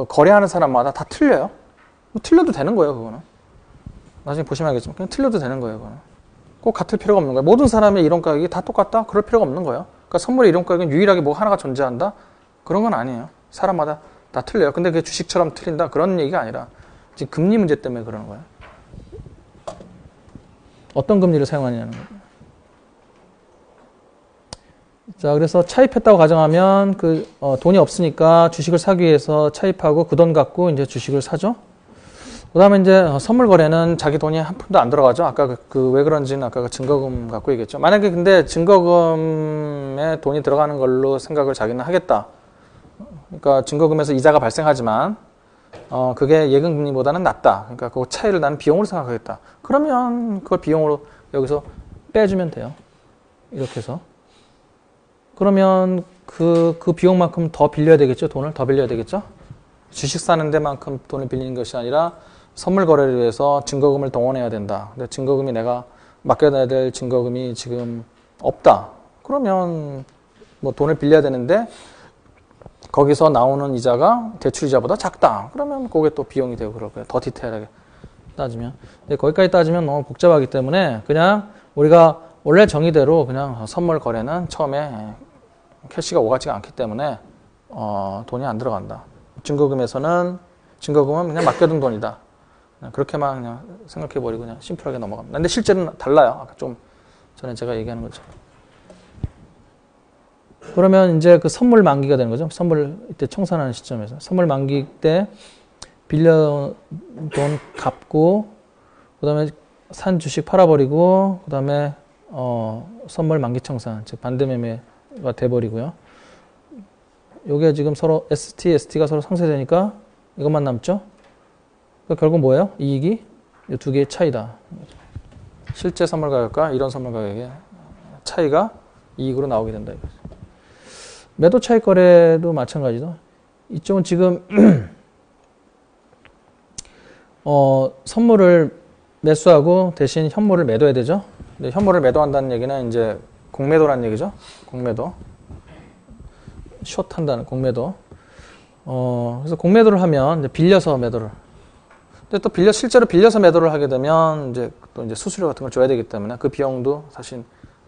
[SPEAKER 1] 거래하는 사람마다 다 틀려요. 뭐 틀려도 되는 거예요, 그거는. 나중에 보시면 알겠지만 그냥 틀려도 되는 거예요, 그거는. 꼭 같을 필요가 없는 거예요. 모든 사람의 이론 가격이 다 똑같다? 그럴 필요가 없는 거예요. 그러니까 선물의 이론 가격은 유일하게 뭐 하나가 존재한다? 그런 건 아니에요. 사람마다 다 틀려요. 근데 그게 주식처럼 틀린다? 그런 얘기가 아니라 지금 금리 문제 때문에 그러는 거예요. 어떤 금리를 사용하느냐는 거예요. 자, 그래서 차입했다고 가정하면 돈이 없으니까 주식을 사기 위해서 차입하고 그 돈 갖고 이제 주식을 사죠. 그 다음에 이제 선물 거래는 자기 돈이 한 푼도 안 들어가죠. 아까 왜 그런지는 아까 증거금 갖고 얘기했죠. 만약에 근데 증거금에 돈이 들어가는 걸로 생각을 자기는 하겠다. 그러니까 증거금에서 이자가 발생하지만 그게 예금 금리보다는 낮다. 그러니까 그 차이를 나는 비용으로 생각하겠다. 그러면 그걸 비용으로 여기서 빼주면 돼요. 이렇게 해서. 그러면 그 비용만큼 더 빌려야 되겠죠? 돈을 더 빌려야 되겠죠? 주식 사는 데만큼 돈을 빌리는 것이 아니라 선물 거래를 위해서 증거금을 동원해야 된다. 근데 증거금이 내가 맡겨놔야 될 증거금이 지금 없다. 그러면 뭐 돈을 빌려야 되는데 거기서 나오는 이자가 대출 이자보다 작다. 그러면 그게 또 비용이 되고 그럴 거예요. 더 디테일하게 따지면. 근데 거기까지 따지면 너무 복잡하기 때문에 그냥 우리가 원래 정의대로 그냥 선물 거래는 처음에 캐시가 오가지가 않기 때문에 돈이 안 들어간다. 증거금은 그냥 맡겨둔 돈이다. 그냥 그렇게만 그냥 생각해버리고 그냥 심플하게 넘어갑니다. 근데 실제는 달라요. 아까 좀 전에 제가 얘기하는 것처럼. 그러면 이제 그 선물 만기가 되는 거죠. 선물 이때 청산하는 시점에서. 선물 만기 때 빌려 돈 갚고, 그 다음에 산 주식 팔아버리고, 그 다음에, 선물 만기 청산, 즉 반대매매가 돼버리고요. 요게 지금 서로 ST, ST가 서로 상쇄되니까 이것만 남죠? 그러니까 결국 뭐예요? 이익이 이 두 개의 차이다. 실제 선물 가격과 이런 선물 가격의 차이가 이익으로 나오게 된다. 이거죠. 매도 차익 거래도 마찬가지죠. 이쪽은 지금 선물을 매수하고 대신 현물을 매도해야 되죠. 근데 현물을 매도한다는 얘기는 이제 공매도라는 얘기죠. 공매도. 숏한다는 공매도. 그래서 공매도를 하면 이제 빌려서 매도를. 근데 또 실제로 빌려서 매도를 하게 되면 이제 또 이제 수수료 같은 걸 줘야 되기 때문에 그 비용도 사실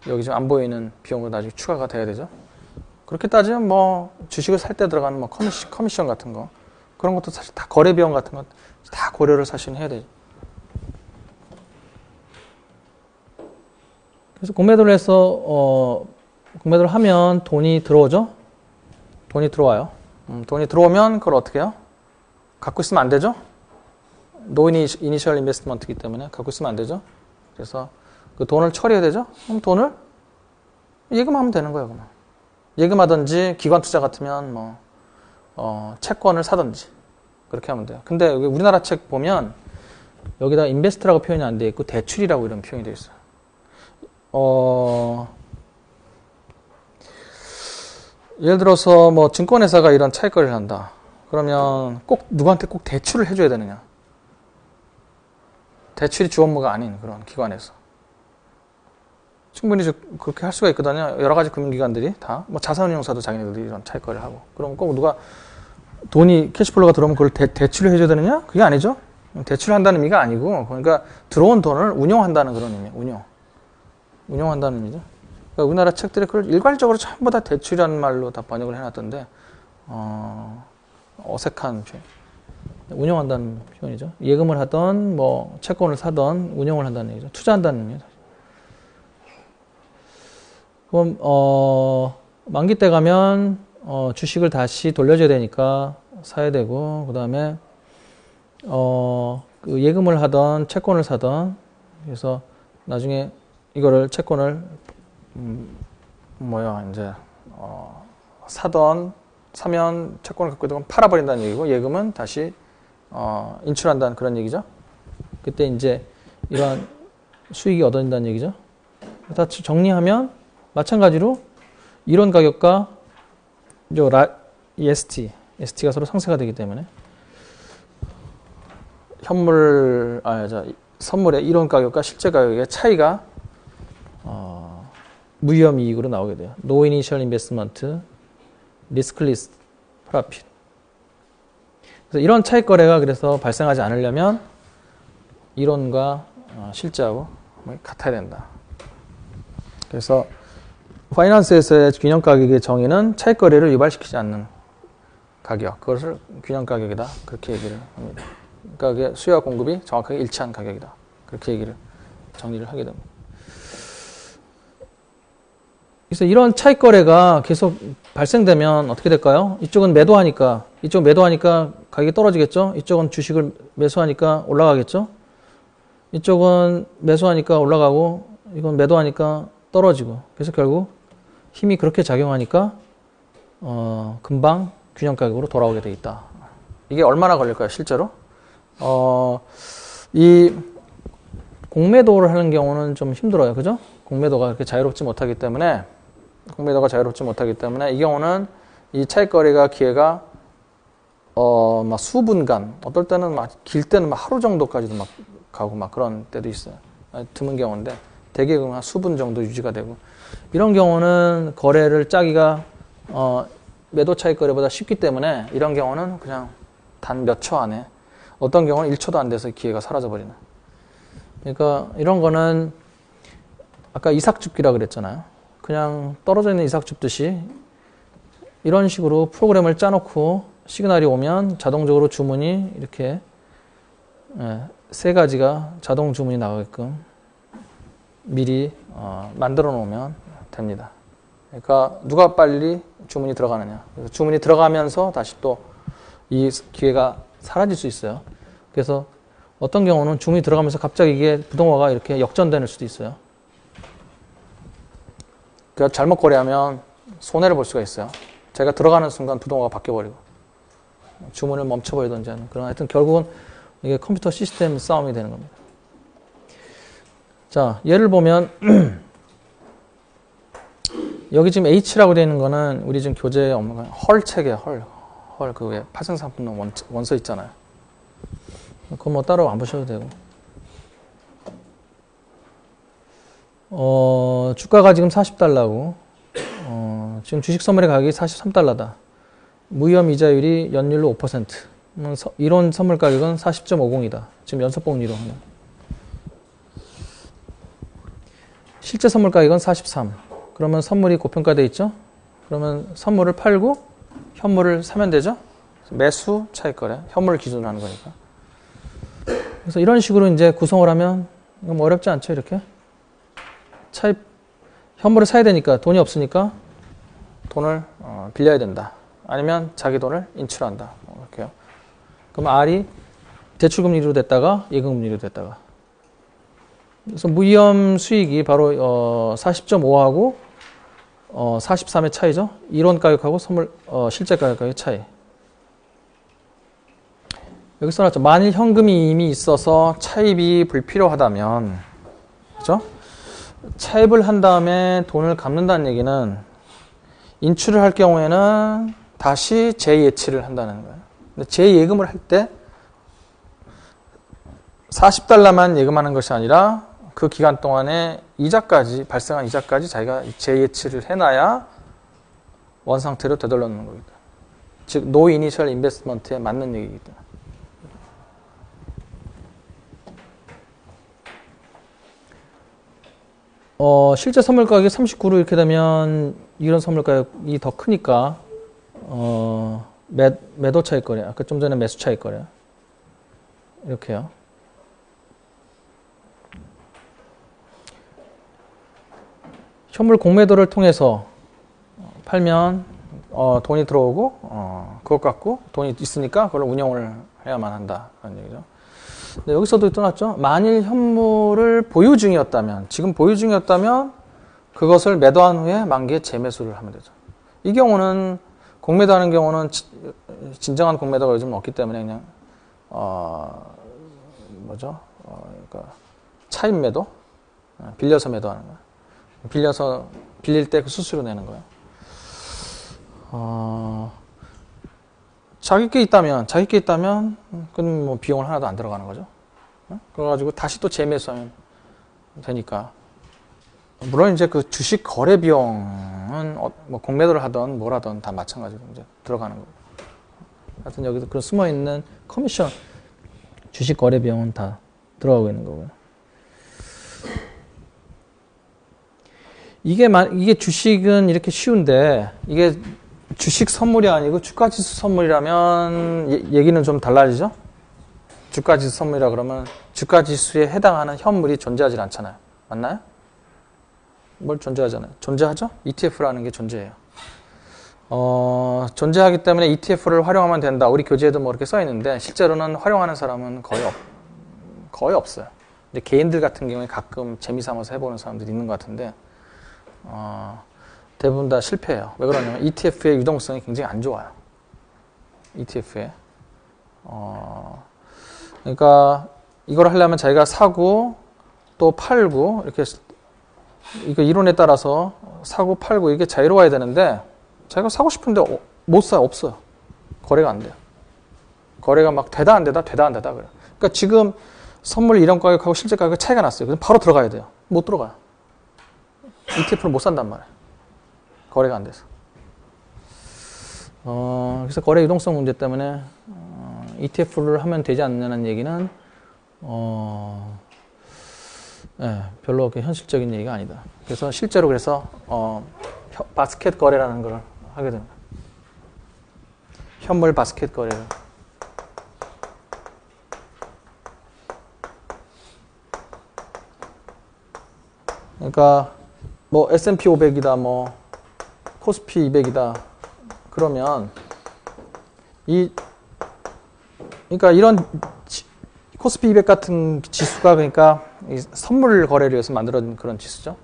[SPEAKER 1] 여기 지금 안 보이는 비용으로 나중에 추가가 돼야 되죠. 그렇게 따지면 뭐 주식을 살 때 들어가는 뭐 커미션 같은 거 그런 것도 사실 다 거래 비용 같은 거 다 고려를 사실 해야 되죠. 그래서 공매도를 해서 공매도를 하면 돈이 들어오죠. 돈이 들어와요. 돈이 들어오면 그걸 어떻게 해요? 갖고 있으면 안 되죠. 노 이니셜 인베스트먼트이기 때문에 갖고 있으면 안 되죠. 그래서 그 돈을 처리해야 되죠. 그럼 돈을 예금하면 되는 거예요. 그러면. 예금하든지 기관 투자 같으면 뭐 채권을 사든지 그렇게 하면 돼요. 근데 여기 우리나라 책 보면 여기다 인베스트라고 표현이 안 돼 있고 대출이라고 이런 표현이 돼 있어요. 예를 들어서 뭐 증권회사가 이런 차익 거래를 한다. 그러면 꼭 누구한테 꼭 대출을 해줘야 되느냐? 대출이 주 업무가 아닌 그런 기관에서 충분히 그렇게 할 수가 있거든요. 여러 가지 금융기관들이 다 뭐 자산운용사도 자기네들이 이런 차익 거래를 하고. 그럼 꼭 누가 돈이 캐시플로우가 들어오면 그걸 대출을 해줘야 되느냐? 그게 아니죠. 대출한다는 의미가 아니고 그러니까 들어온 돈을 운용한다는 그런 의미예요. 운용한다는 의미죠. 그러니까 우리나라 책들이 그걸 일괄적으로 전부 다 대출이라는 말로 다 번역을 해놨던데 어색한 표현. 운용한다는 표현이죠. 예금을 하던 뭐 채권을 사던 운용을 한다는 얘기죠. 투자한다는 의미죠. 그럼 만기 때 가면 주식을 다시 돌려줘야 되니까 사야 되고 그 다음에 그 예금을 하던 채권을 사던 그래서 나중에 이거를 채권을 이제 사면 채권을 갖고 있던 건 팔아버린다는 얘기고 예금은 다시 인출한다는 그런 얘기죠. 그때 이제 이러한 수익이 얻어진다는 얘기죠. 다 정리하면 마찬가지로 이론 가격과 ST가 서로 상쇄가 되기 때문에 선물의 이론 가격과 실제 가격의 차이가 무위험 이익으로 나오게 돼요. No initial investment, riskless profit. 그래서 이런 차익 거래가 그래서 발생하지 않으려면 이론과 실제하고 같아야 된다. 그래서 파이낸스에서의 균형 가격의 정의는 차익 거래를 유발시키지 않는 가격, 그것을 균형 가격이다. 그렇게 얘기를 합니다. 그러니까 그게 수요와 공급이 정확하게 일치한 가격이다. 그렇게 얘기를 정리를 하게 됩니다. 그래서 이런 차익 거래가 계속 발생되면 어떻게 될까요? 이쪽은 매도하니까 가격이 떨어지겠죠? 이쪽은 주식을 매수하니까 올라가겠죠? 이쪽은 매수하니까 올라가고 이건 매도하니까 떨어지고 그래서 결국 힘이 그렇게 작용하니까 금방 균형 가격으로 돌아오게 돼 있다. 이게 얼마나 걸릴까요? 실제로? 이 공매도를 하는 경우는 좀 힘들어요. 그죠? 공매도가 그렇게 자유롭지 못하기 때문에 이 경우는 이 차익 거래가 기회가 막 수분간 어떨 때는 막 길 때는 막 하루 정도까지도 막 가고 막 그런 때도 있어요. 드문 경우인데 대개 한 수분 정도 유지가 되고 이런 경우는 거래를 짜기가 매도 차익 거래보다 쉽기 때문에 이런 경우는 그냥 단 몇 초 안에 어떤 경우는 1초도 안 돼서 기회가 사라져 버리는. 그러니까 이런 거는 아까 이삭 줍기라 그랬잖아요. 그냥 떨어져 있는 이삭 줍듯이 이런 식으로 프로그램을 짜놓고 시그널이 오면 자동적으로 주문이 이렇게 세 가지가 자동 주문이 나가게끔 미리 만들어 놓으면 됩니다. 그러니까 누가 빨리 주문이 들어가느냐. 그래서 주문이 들어가면서 다시 또 이 기회가 사라질 수 있어요. 그래서 어떤 경우는 주문이 들어가면서 갑자기 이게 부동화가 이렇게 역전되는 수도 있어요. 그러니까 잘못 거래하면 손해를 볼 수가 있어요. 제가 들어가는 순간 부동화가 바뀌어버리고 주문을 멈춰버리든지 하는 그런, 하여튼 결국은 이게 컴퓨터 시스템 싸움이 되는 겁니다. 자, 예를 보면 여기 지금 H라고 되어 있는 거는 우리 지금 교재에 없는 거예요. 헐 책이에요. 헐 그 왜 파생상품 원서 있잖아요. 그거 뭐 따로 안 보셔도 되고. 주가가 지금 40달러고, 지금 주식 선물의 가격이 43달러다. 무위험 이자율이 연율로 5%. 이론 선물 가격은 40.50이다. 지금 연속복리로 하면. 실제 선물 가격은 43. 그러면 선물이 고평가되어 있죠? 그러면 선물을 팔고 현물을 사면 되죠? 매수 차익거래. 현물 기준으로 하는 거니까. 그래서 이런 식으로 이제 구성을 하면 이거 뭐 어렵지 않죠? 이렇게. 현물을 사야 되니까 돈이 없으니까 돈을 빌려야 된다. 아니면 자기 돈을 인출한다. 이렇게요. 그럼 R이 대출금리로 됐다가 예금금리로 됐다가. 그래서 무위험 수익이 바로 40.5하고 43의 차이죠. 이론 가격하고 선물 실제 가격의 차이. 여기 써놨죠. 만일 현금이 이미 있어서 차입이 불필요하다면, 그죠? 차입을 한 다음에 돈을 갚는다는 얘기는 인출을 할 경우에는 다시 재예치를 한다는 거예요. 근데 재예금을 할 때 40달러만 예금하는 것이 아니라 그 기간 동안에 발생한 이자까지 자기가 재예치를 해놔야 원상태로 되돌려놓는 겁니다. 즉, 노 이니셜 인베스트먼트에 맞는 얘기이기 때문에. 실제 선물 가격이 39로 이렇게 되면 이런 선물 가격이 더 크니까 매도 차익 거래. 아까 좀 전에 매수 차익 거래. 이렇게요. 현물 공매도를 통해서 팔면 돈이 들어오고 그것 갖고 돈이 있으니까 그걸 운영을 해야만 한다. 그런 얘기죠. 네, 여기서도 떠났죠. 만일 현물을 보유 중이었다면, 지금 보유 중이었다면 그것을 매도한 후에 만기에 재매수를 하면 되죠. 이 경우는 공매도하는 경우는 진정한 공매도가 요즘 없기 때문에 그냥 그러니까 차입 매도, 빌려서 매도하는 거예요. 빌릴 때 그 수수료 내는 거예요. 자기 게 있다면, 그럼 뭐 비용을 하나도 안 들어가는 거죠. 그래가지고 다시 또 재매수하면 되니까. 물론 이제 그 주식 거래 비용은 뭐 공매도를 하던 뭘 하던 다 마찬가지로 이제 들어가는 거고. 하여튼 여기도 그런 숨어 있는 커미션, 주식 거래 비용은 다 들어가고 있는 거고요. 이게 주식은 이렇게 쉬운데, 이게 주식 선물이 아니고 주가지수 선물이라면 얘기는 좀 달라지죠? 주가지수 선물이라 그러면 주가지수에 해당하는 현물이 존재하지 않잖아요. 맞나요? 뭘 존재하잖아요. 존재하죠? ETF라는 게 존재해요. 존재하기 때문에 ETF를 활용하면 된다. 우리 교재에도 뭐 이렇게 써 있는데 실제로는 활용하는 사람은 거의 없어요. 근데 개인들 같은 경우에 가끔 재미삼아서 해보는 사람들이 있는 것 같은데 대부분 다 실패해요. 왜 그러냐면 ETF의 유동성이 굉장히 안 좋아요. ETF에. 그러니까 이걸 하려면 자기가 사고 또 팔고 이렇게 이거 이론에 따라서 사고 팔고 이게 자유로워야 되는데 자기가 사고 싶은데 못 사요. 없어요. 거래가 안 돼요. 거래가 막 되다 안 되다 그래요. 그러니까 지금 선물 이런 가격하고 실제 가격 차이가 났어요. 그럼 바로 들어가야 돼요. 못 들어가요. ETF를 못 산단 말이에요. 거래가 안 돼서. 그래서 거래 유동성 문제 때문에 ETF를 하면 되지 않느냐는 얘기는 별로 그렇게 현실적인 얘기가 아니다. 그래서 실제로 바스켓 거래라는 걸 하게 됩니다. 현물 바스켓 거래를. 그러니까 뭐 S&P 500이다 뭐 코스피 200이다. 그러면 그러니까 이런 코스피 200 같은 지수가 그러니까 이 선물 거래를 위해서 만들어진 그런 지수죠.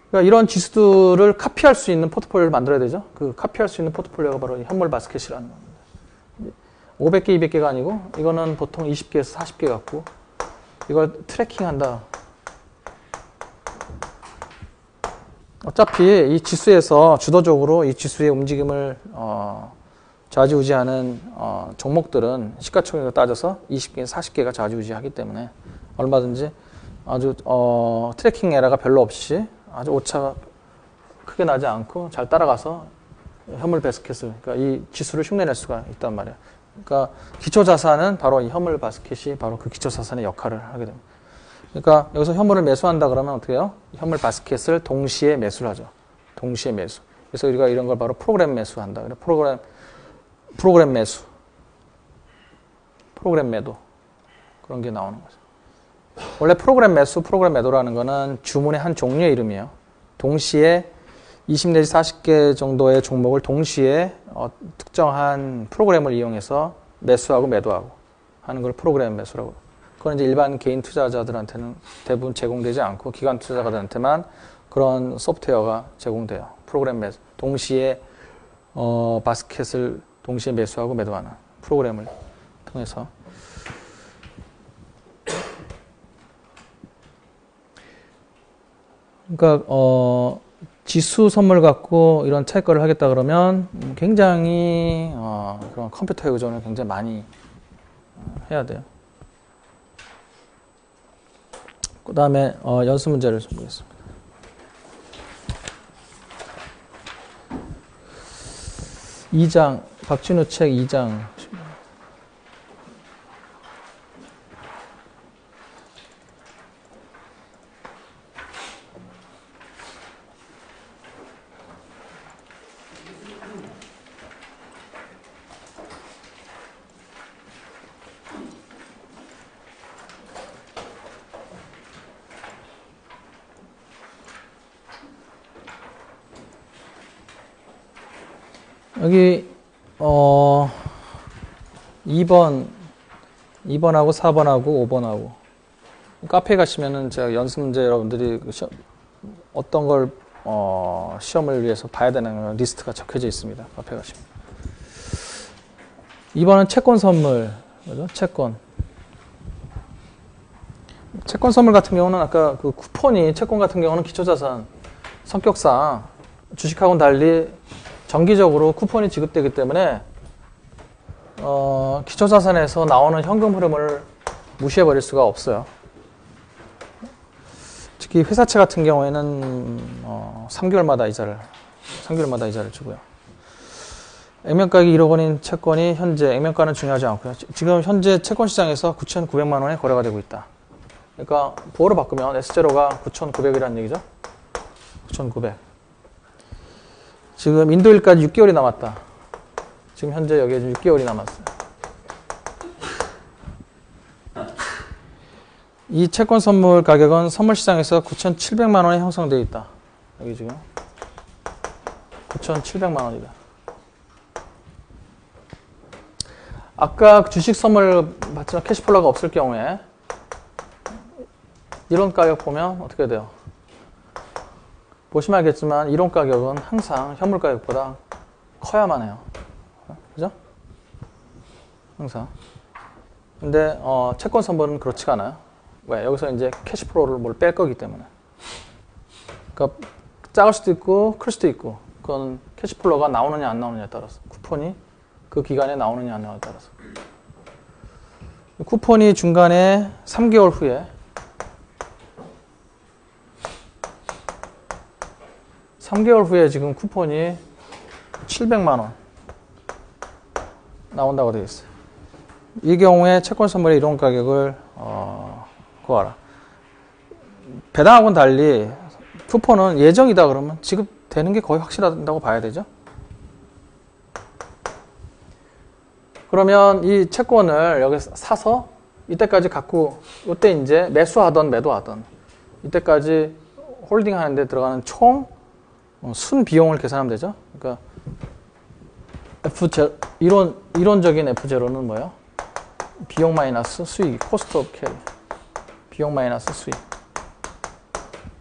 [SPEAKER 1] 그러니까 이런 지수들을 카피할 수 있는 포트폴리오를 만들어야 되죠. 그 카피할 수 있는 포트폴리오가 바로 이 현물 바스켓이라는 겁니다. 500개, 200개가 아니고 이거는 보통 20개에서 40개 갖고 이걸 트래킹한다. 어차피 이 지수에서 주도적으로 이 지수의 움직임을 좌지우지하는 종목들은 시가총액을 따져서 20개에서 40개가 좌지우지하기 때문에 얼마든지 아주 트래킹 에러가 별로 없이 아주 오차가 크게 나지 않고 잘 따라가서 현물 바스켓을, 그러니까 이 지수를 흉내낼 수가 있단 말이에요. 그러니까 기초자산은 바로 이 현물 바스켓이 바로 그 기초자산의 역할을 하게 됩니다. 그러니까 여기서 현물을 매수한다 그러면 어떻게 해요? 현물 바스켓을 동시에 매수를 하죠. 동시에 매수. 그래서 우리가 이런 걸 바로 프로그램 매수한다. 프로그램 매수. 프로그램 매도. 그런 게 나오는 거죠. 원래 프로그램 매수, 프로그램 매도라는 거는 주문의 한 종류의 이름이에요. 동시에 20 내지 40개 정도의 종목을 동시에 특정한 프로그램을 이용해서 매수하고 매도하고 하는 걸 프로그램 매수라고. 그건 이제 일반 개인 투자자들한테는 대부분 제공되지 않고 기관 투자자들한테만 그런 소프트웨어가 제공돼요. 프로그램 매수. 동시에 바스켓을 동시에 매수하고 매도하는 프로그램을 통해서. 그러니까 지수 선물 갖고 이런 차익거래를 하겠다 그러면 굉장히 그런 컴퓨터의 의존을 굉장히 많이 해야 돼요. 그 다음에 연습 문제를 좀 보겠습니다. 박진우 책 2장. 여기 2번하고 4번하고 5번하고 카페에 가시면은 제가 연습 문제 여러분들이 어떤 걸 시험을 위해서 봐야 되는 리스트가 적혀져 있습니다. 카페에 가시면. 2번은 채권 선물, 그죠? 채권 선물 같은 경우는 아까 그 쿠폰이 채권 같은 경우는 기초자산 성격상 주식하고는 달리 정기적으로 쿠폰이 지급되기 때문에 기초자산에서 나오는 현금 흐름을 무시해버릴 수가 없어요. 특히 회사채 같은 경우에는 3개월마다 이자를 주고요. 액면가액이 1억 원인 채권이 현재 액면가는 중요하지 않고요. 지금 현재 채권 시장에서 9,900만 원에 거래가 되고 있다. 그러니까 부호로 바꾸면 S0가 9,900이라는 얘기죠. 9,900. 지금 인도일까지 6개월이 남았다. 지금 현재 여기에 6개월이 남았어요. 이 채권 선물 가격은 선물 시장에서 9,700만 원에 형성되어 있다. 여기 지금 9,700만 원이다. 아까 주식 선물 받지만 캐시플로우가 없을 경우에 이론 가격 보면 어떻게 돼요? 보시면 알겠지만 이론 가격은 항상 현물 가격보다 커야만 해요. 그죠? 항상. 근데 채권 선물은 그렇지가 않아요. 왜? 여기서 이제 캐시플로우를 뭘 뺄 거기 때문에. 그러니까 작을 수도 있고 클 수도 있고 그건 캐시플로우가 나오느냐 안 나오느냐에 따라서 쿠폰이 그 기간에 나오느냐 안 나오느냐에 따라서. 쿠폰이 중간에 3개월 후에 3개월 후에 지금 쿠폰이 700만 원 나온다고 되어 있어요. 이 경우에 채권 선물의 이론 가격을 구하라. 배당하고는 달리 쿠폰은 예정이다 그러면 지급되는 게 거의 확실하다고 봐야 되죠. 그러면 이 채권을 여기 사서 이때까지 갖고 이때 이제 매수하던 매도하던 이때까지 홀딩하는 데 들어가는 총 순 비용을 계산하면 되죠. 그러니까 F0 이론적인 F0는 뭐예요? 비용 마이너스 수익, cost of carry. 비용 마이너스 수익.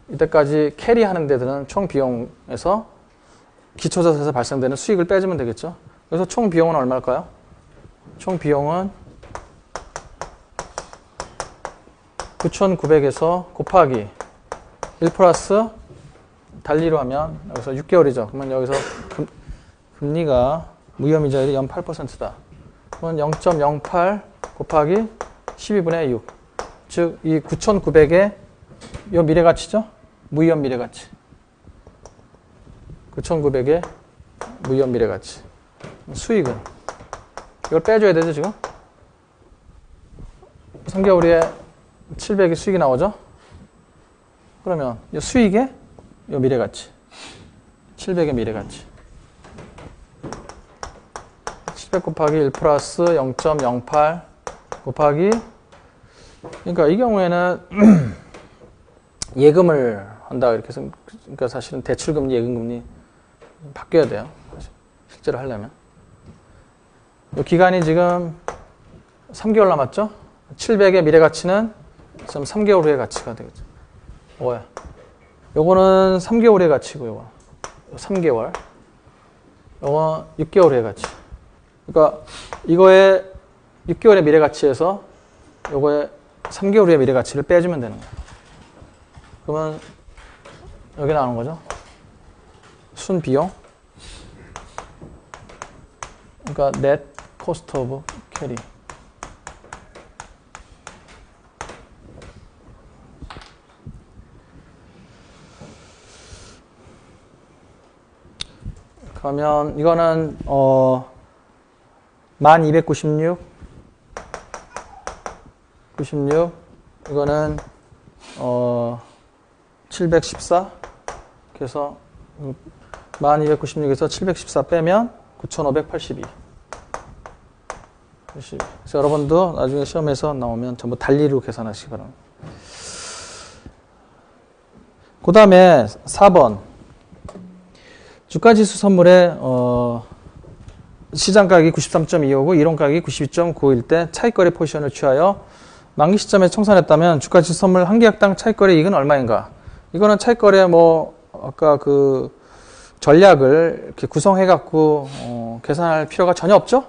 [SPEAKER 1] 이때까지 캐리 하는 데들은 총 비용에서 기초자산에서 발생되는 수익을 빼주면 되겠죠. 그래서 총 비용은 얼마일까요? 총 비용은 9,900에서 곱하기 1 플러스 달리로 하면 여기서 6개월이죠. 그러면 여기서 금리가 무이자율이 0.8%다. 그러면 0.08 곱하기 12분의 6. 즉, 이 9,900의 이 미래가치죠? 무위험 미래가치. 9,900의 무위험 미래가치. 수익은? 이걸 빼줘야 되죠, 지금? 3개월에 700의 수익이 나오죠? 그러면 이 수익의 이 미래가치. 700의 미래가치. 700 곱하기 1 플러스 0.08 곱하기 그러니까 이 경우에는 예금을 한다 이렇게 해서 그러니까 사실은 대출금리, 예금금리 바뀌어야 돼요. 실제로 하려면. 이 기간이 지금 3개월 남았죠? 700의 미래가치는 지금 3개월 후의 가치가 되겠죠. 뭐야? 요거는 3개월의 가치고 요거 3개월. 요거 6개월의 가치. 그러니까 이거의 6개월의 미래가치에서 요거의 3개월 후의 미래가치를 빼주면 되는 거예요. 그러면 여기 나오는 거죠. 순비용. 그러니까 net cost of carry. 그러면 이거는 1296 이거는 714 그래서 1296에서 714 빼면 9582 그래서 여러분도 나중에 시험에서 나오면 전부 달리로 계산하시기 바랍니다. 그 다음에 4번 주가지수 선물의 시장가격이 93.25고 이론가격이 92.9일 때 차익거래 포지션을 취하여 만기 시점에 청산했다면 주가지수 선물 한 계약당 차익거래 이익은 얼마인가? 이거는 차익거래 아까 그 전략을 이렇게 구성해 갖고 계산할 필요가 전혀 없죠?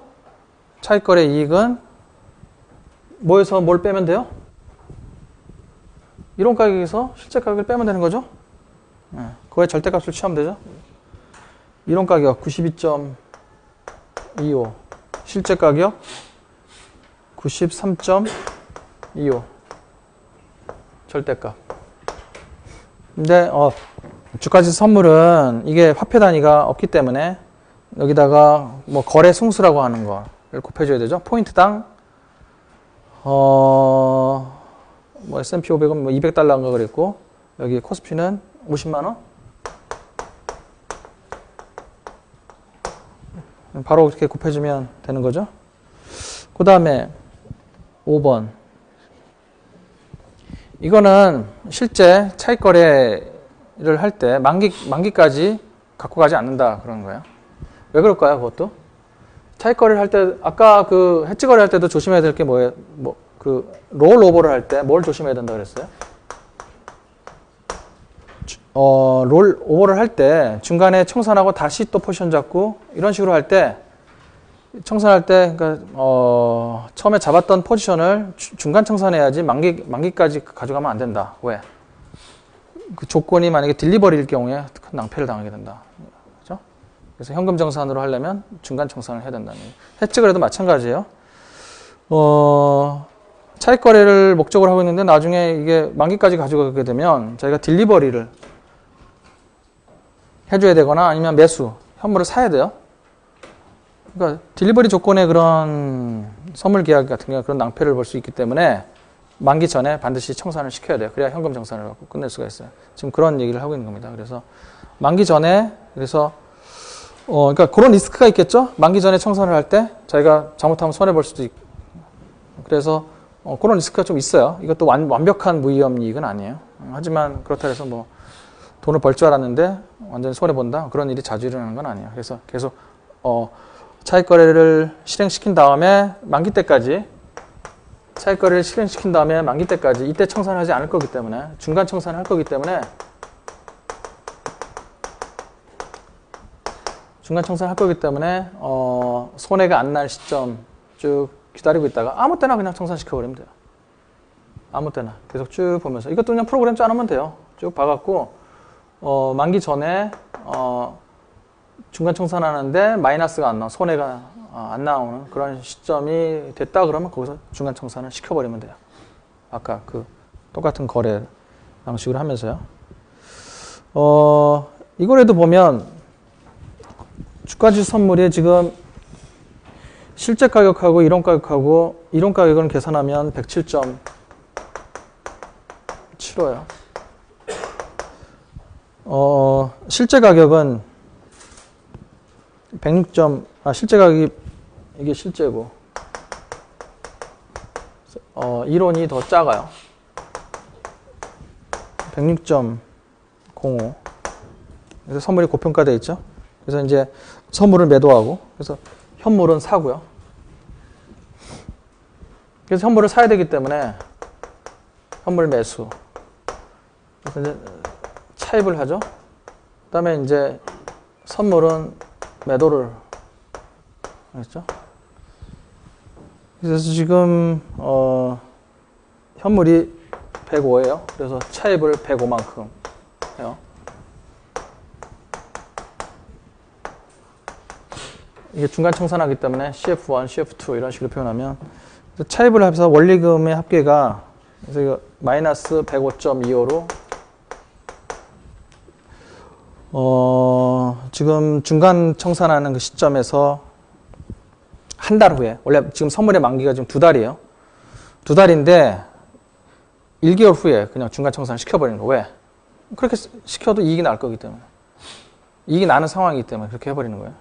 [SPEAKER 1] 차익거래 이익은 뭐에서 뭘 빼면 돼요? 이론가격에서 실제 가격을 빼면 되는 거죠? 그거의 절대값을 취하면 되죠? 이론가격 92.25 실제 가격 93.25 절대값. 근데 주가지수 선물은 이게 화폐 단위가 없기 때문에 여기다가 뭐 거래 승수라고 하는 거를 곱해줘야 되죠. 포인트당 뭐 S&P 500은 뭐 200달러인가 그랬고 여기 코스피는 50만 원. 바로 이렇게 곱해주면 되는 거죠. 그 다음에 5번. 이거는 실제 차익거래를 할 때 만기까지 갖고 가지 않는다 그러는 거예요. 왜 그럴까요, 그것도? 차익거래를 할 때, 아까 그 해지거래 할 때도 조심해야 될 게 뭐예요? 롤오버를 할 때 뭘 조심해야 된다 그랬어요? 롤오버를 할 때 중간에 청산하고 다시 또 포지션 잡고 이런 식으로 할 때 청산할 때 그러니까 처음에 잡았던 포지션을 중간 청산해야지 만기까지 가져가면 안 된다. 왜? 그 조건이 만약에 딜리버리일 경우에 큰 낭패를 당하게 된다. 그렇죠? 그래서 현금 정산으로 하려면 중간 청산을 해야 된다는 거예요. 해지거래도 마찬가지예요. 차익 거래를 목적으로 하고 있는데 나중에 이게 만기까지 가져가게 되면 저희가 딜리버리를 해줘야 되거나 아니면 매수, 현물을 사야 돼요. 그러니까 딜리버리 조건의 그런 선물 계약 같은 경우 그런 낭패를 볼 수 있기 때문에 만기 전에 반드시 청산을 시켜야 돼요. 그래야 현금 정산을 갖고 끝낼 수가 있어요. 지금 그런 얘기를 하고 있는 겁니다. 그래서 만기 전에 그래서 그러니까 그런 리스크가 있겠죠. 만기 전에 청산을 할 때 저희가 잘못하면 손해 볼 수도 있고 그래서 그런 리스크가 좀 있어요. 이것도 완벽한 무위험 이익은 아니에요. 하지만 그렇다 해서 뭐 돈을 벌 줄 알았는데 완전히 손해본다? 그런 일이 자주 일어나는 건 아니에요. 그래서 계속 차익 거래를 실행시킨 다음에 만기 때까지 이때 청산을 하지 않을 거기 때문에 중간 청산을 할 거기 때문에 손해가 안 날 시점 쭉 기다리고 있다가 아무 때나 그냥 청산시켜버리면 돼요. 아무 때나 계속 쭉 보면서 이것도 그냥 프로그램 짜놓으면 돼요. 쭉 봐갖고 만기 전에 중간 청산하는데 마이너스가 안 나와 손해가 안 나오는 그런 시점이 됐다 그러면 거기서 중간 청산을 시켜버리면 돼요. 아까 그 똑같은 거래 방식으로 하면서요. 이거라도 보면 주가지수 선물이 지금 실제 가격하고 이론 가격은 계산하면 107.75예요. 실제 가격은 실제 가격이 이게 실제고 이론이 더 작아요. 106.05. 그래서 선물이 고평가되어 있죠. 그래서 이제 선물을 매도하고 그래서 현물은 사고요. 그래서 현물을 사야 되기 때문에 현물 매수. 그래서 이제 차입을 하죠. 그다음에 이제 선물은 매도를 했죠. 그래서 지금 현물이 105예요. 그래서 차입을 105만큼 해요. 이게 중간 청산하기 때문에 CF1, CF2 이런 식으로 표현하면 차입을 해서 원리금의 합계가 그래서 이거 마이너스 105.25로 지금 중간 청산하는 그 시점에서 한 달 후에 원래 지금 선물의 만기가 지금 2달이에요. 2달인데 1개월 후에 그냥 중간 청산을 시켜버리는 거. 왜? 그렇게 시켜도 이익이 날 거기 때문에. 이익이 나는 상황이기 때문에 그렇게 해버리는 거예요.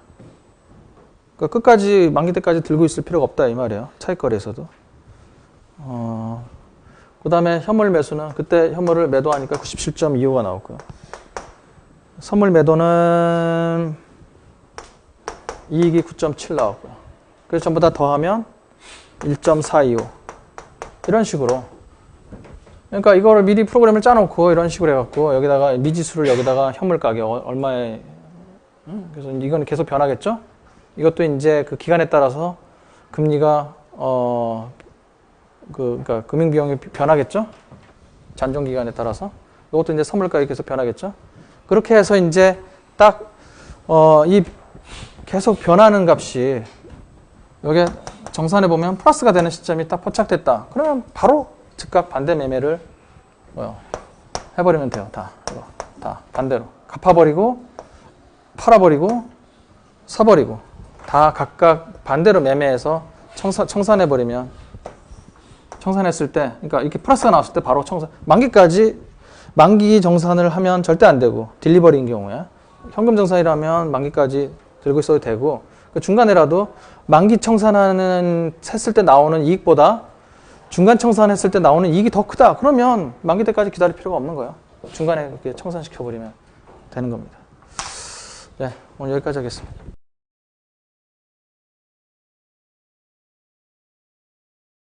[SPEAKER 1] 그러니까 끝까지 만기 때까지 들고 있을 필요가 없다 이 말이에요. 차익거래에서도. 그 다음에 현물 매수는 그때 현물을 매도하니까 97.25가 나왔고요. 선물 매도는 이익이 9.7 나왔고요. 그래서 전부 다 더하면 1.425 이런 식으로. 그러니까 이거를 미리 프로그램을 짜놓고 이런 식으로 해갖고 여기다가 미지수를 여기다가 현물 가격 얼마에 그래서 이건 계속 변하겠죠? 이것도 이제 그 기간에 따라서 금리가 그러니까 금융 비용이 변하겠죠? 잔존 기간에 따라서. 이것도 이제 선물 가격이 계속 변하겠죠? 그렇게 해서 이제 딱 이 계속 변하는 값이 여기 정산해 보면 플러스가 되는 시점이 딱 포착됐다. 그러면 바로 즉각 반대 매매를 해버리면 돼요. 다 반대로 갚아버리고 팔아버리고 사버리고 다 각각 반대로 매매해서 청산해버리면 청산했을 때 그러니까 이렇게 플러스가 나왔을 때 바로 청산 만기 정산을 하면 절대 안 되고 딜리버리인 경우에 현금 정산이라면 만기까지 들고 있어도 되고 그 중간에라도 만기 청산하는 했을 때 나오는 이익보다 중간 청산했을 때 나오는 이익이 더 크다. 그러면 만기 때까지 기다릴 필요가 없는 거예요. 중간에 이렇게 청산시켜버리면 되는 겁니다. 네, 오늘 여기까지 하겠습니다.